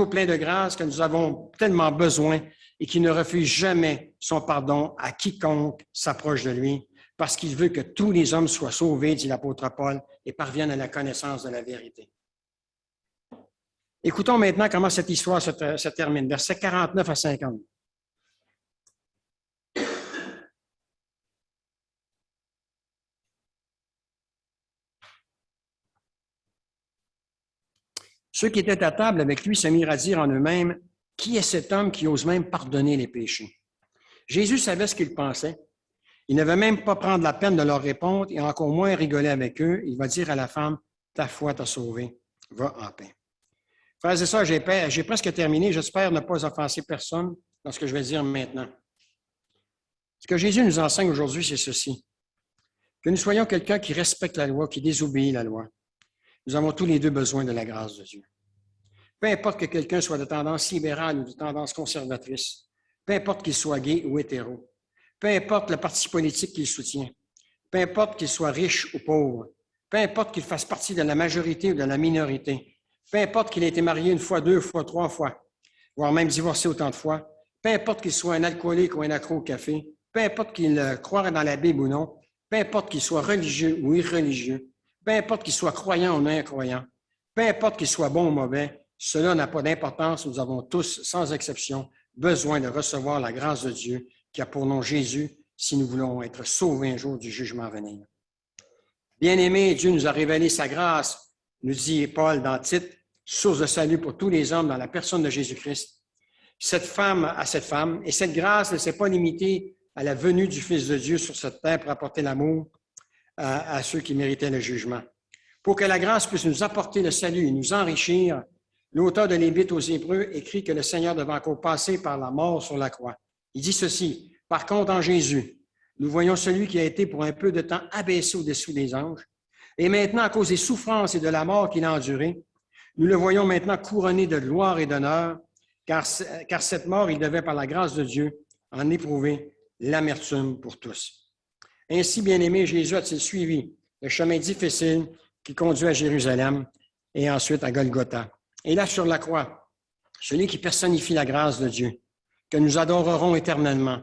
plein de grâce que nous avons tellement besoin et qui ne refuse jamais son pardon à quiconque s'approche de lui, parce qu'il veut que tous les hommes soient sauvés, dit l'apôtre Paul, et parviennent à la connaissance de la vérité. Écoutons maintenant comment cette histoire se termine, versets 49 à 50. Ceux qui étaient à table avec lui se mirent à dire en eux-mêmes, « Qui est cet homme qui ose même pardonner les péchés? » Jésus savait ce qu'ils pensaient. Il ne veut même pas prendre la peine de leur répondre et encore moins rigoler avec eux. Il va dire à la femme, « Ta foi t'a sauvé, va en paix. » Frères et sœurs, j'ai presque terminé. J'espère ne pas offenser personne dans ce que je vais dire maintenant. Ce que Jésus nous enseigne aujourd'hui, c'est ceci. Que nous soyons quelqu'un qui respecte la loi, qui désobéit la loi. Nous avons tous les deux besoin de la grâce de Dieu. Peu importe que quelqu'un soit de tendance libérale ou de tendance conservatrice, peu importe qu'il soit gay ou hétéro, peu importe le parti politique qu'il soutient, peu importe qu'il soit riche ou pauvre, peu importe qu'il fasse partie de la majorité ou de la minorité, peu importe qu'il ait été marié 1 fois, 2 fois, 3 fois, voire même divorcé autant de fois, peu importe qu'il soit un alcoolique ou un accro au café, peu importe qu'il croie dans la Bible ou non, peu importe qu'il soit religieux ou irreligieux, peu importe qu'il soit croyant ou non croyant, peu importe qu'il soit bon ou mauvais, cela n'a pas d'importance. Nous avons tous, sans exception, besoin de recevoir la grâce de Dieu qui a pour nom Jésus si nous voulons être sauvés un jour du jugement à venir. Bien-aimés, Dieu nous a révélé sa grâce, nous dit Paul dans Tite, source de salut pour tous les hommes dans la personne de Jésus-Christ. Cette femme, et cette grâce ne s'est pas limitée à la venue du Fils de Dieu sur cette terre pour apporter l'amour à ceux qui méritaient le jugement. Pour que la grâce puisse nous apporter le salut et nous enrichir, l'auteur de l'Épître aux Hébreux écrit que le Seigneur devait encore passer par la mort sur la croix. Il dit ceci, « Par contre, en Jésus, nous voyons celui qui a été pour un peu de temps abaissé au-dessous des anges, et maintenant, à cause des souffrances et de la mort qu'il a endurée, nous le voyons maintenant couronné de gloire et d'honneur, car cette mort, il devait, par la grâce de Dieu, en éprouver l'amertume pour tous. Ainsi, bien-aimé, Jésus a-t-il suivi le chemin difficile qui conduit à Jérusalem et ensuite à Golgotha. Et là, sur la croix, celui qui personnifie la grâce de Dieu, que nous adorerons éternellement,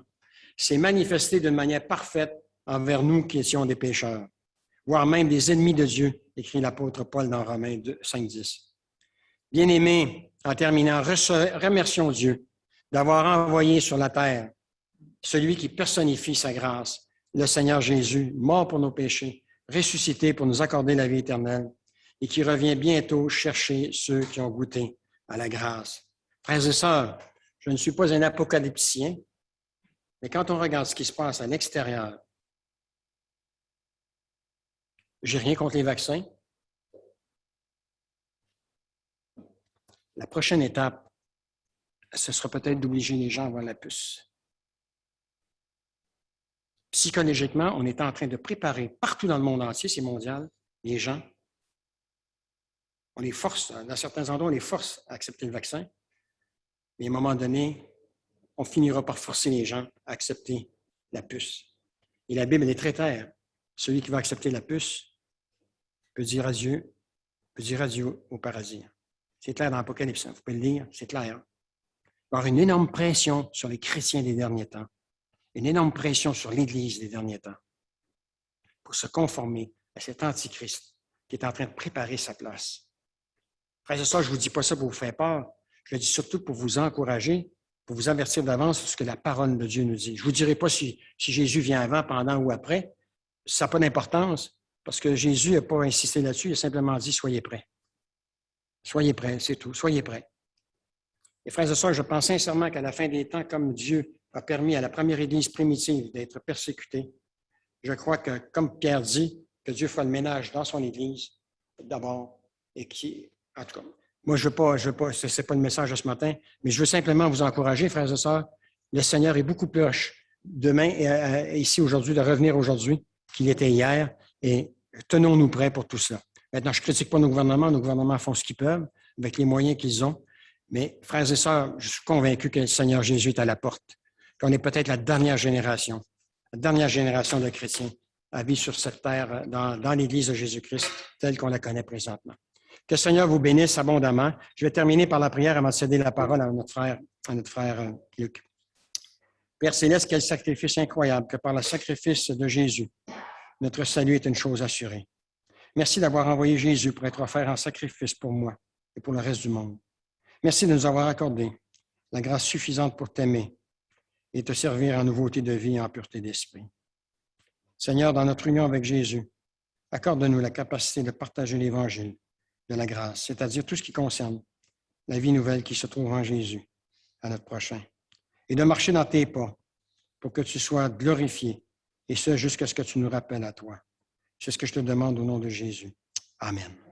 s'est manifesté d'une manière parfaite envers nous qui étions des pécheurs, voire même des ennemis de Dieu, écrit l'apôtre Paul dans Romains 5:10. Bien-aimés, en terminant, remercions Dieu d'avoir envoyé sur la terre celui qui personnifie sa grâce, le Seigneur Jésus, mort pour nos péchés, ressuscité pour nous accorder la vie éternelle et qui revient bientôt chercher ceux qui ont goûté à la grâce. Frères et sœurs, Je ne suis pas un apocalypticien, mais quand on regarde ce qui se passe à l'extérieur, j'ai rien contre les vaccins. La prochaine étape, ce sera peut-être d'obliger les gens à avoir la puce. Psychologiquement, on est en train de préparer partout dans le monde entier, c'est mondial, les gens. On les force, dans certains endroits, on les force à accepter le vaccin. Mais à un moment donné, on finira par forcer les gens à accepter la puce. Et la Bible, elle est très claire. Celui qui va accepter la puce peut dire adieu au paradis. C'est clair dans l'Apocalypse, vous pouvez le lire, c'est clair. Il va y avoir une énorme pression sur les chrétiens des derniers temps, une énorme pression sur l'Église des derniers temps pour se conformer à cet antichrist qui est en train de préparer sa place. Frères et sœurs, je ne vous dis pas ça pour vous faire peur, je le dis surtout pour vous encourager, pour vous avertir d'avance sur ce que la parole de Dieu nous dit. Je ne vous dirai pas si Jésus vient avant, pendant ou après, ça n'a pas d'importance, parce que Jésus n'a pas insisté là-dessus, il a simplement dit « Soyez prêts ». Soyez prêts, c'est tout, soyez prêts. Et frères et sœurs, je pense sincèrement qu'à la fin des temps, comme Dieu a permis à la première Église primitive d'être persécutée, je crois que, comme Pierre dit, que Dieu fait le ménage dans son Église, d'abord, et qui, en tout cas, moi, ce n'est pas le message de ce matin, mais je veux simplement vous encourager, frères et sœurs, le Seigneur est beaucoup plus proche demain et ici aujourd'hui, de revenir aujourd'hui qu'il était hier, et tenons-nous prêts pour tout cela. Maintenant, je ne critique pas nos gouvernements font ce qu'ils peuvent avec les moyens qu'ils ont, mais frères et sœurs, je suis convaincu que le Seigneur Jésus est à la porte, qu'on est peut-être la dernière génération de chrétiens à vivre sur cette terre dans l'Église de Jésus-Christ telle qu'on la connaît présentement. Que le Seigneur vous bénisse abondamment. Je vais terminer par la prière avant de céder la parole à notre frère Luc. Père Céleste, quel sacrifice incroyable que par le sacrifice de Jésus, notre salut est une chose assurée. Merci d'avoir envoyé Jésus pour être offert en sacrifice pour moi et pour le reste du monde. Merci de nous avoir accordé la grâce suffisante pour t'aimer et te servir en nouveauté de vie et en pureté d'esprit. Seigneur, dans notre union avec Jésus, accorde-nous la capacité de partager l'Évangile de la grâce, c'est-à-dire tout ce qui concerne la vie nouvelle qui se trouve en Jésus à notre prochain, et de marcher dans tes pas pour que tu sois glorifié, et ce jusqu'à ce que tu nous rappelles à toi. C'est ce que je te demande au nom de Jésus. Amen.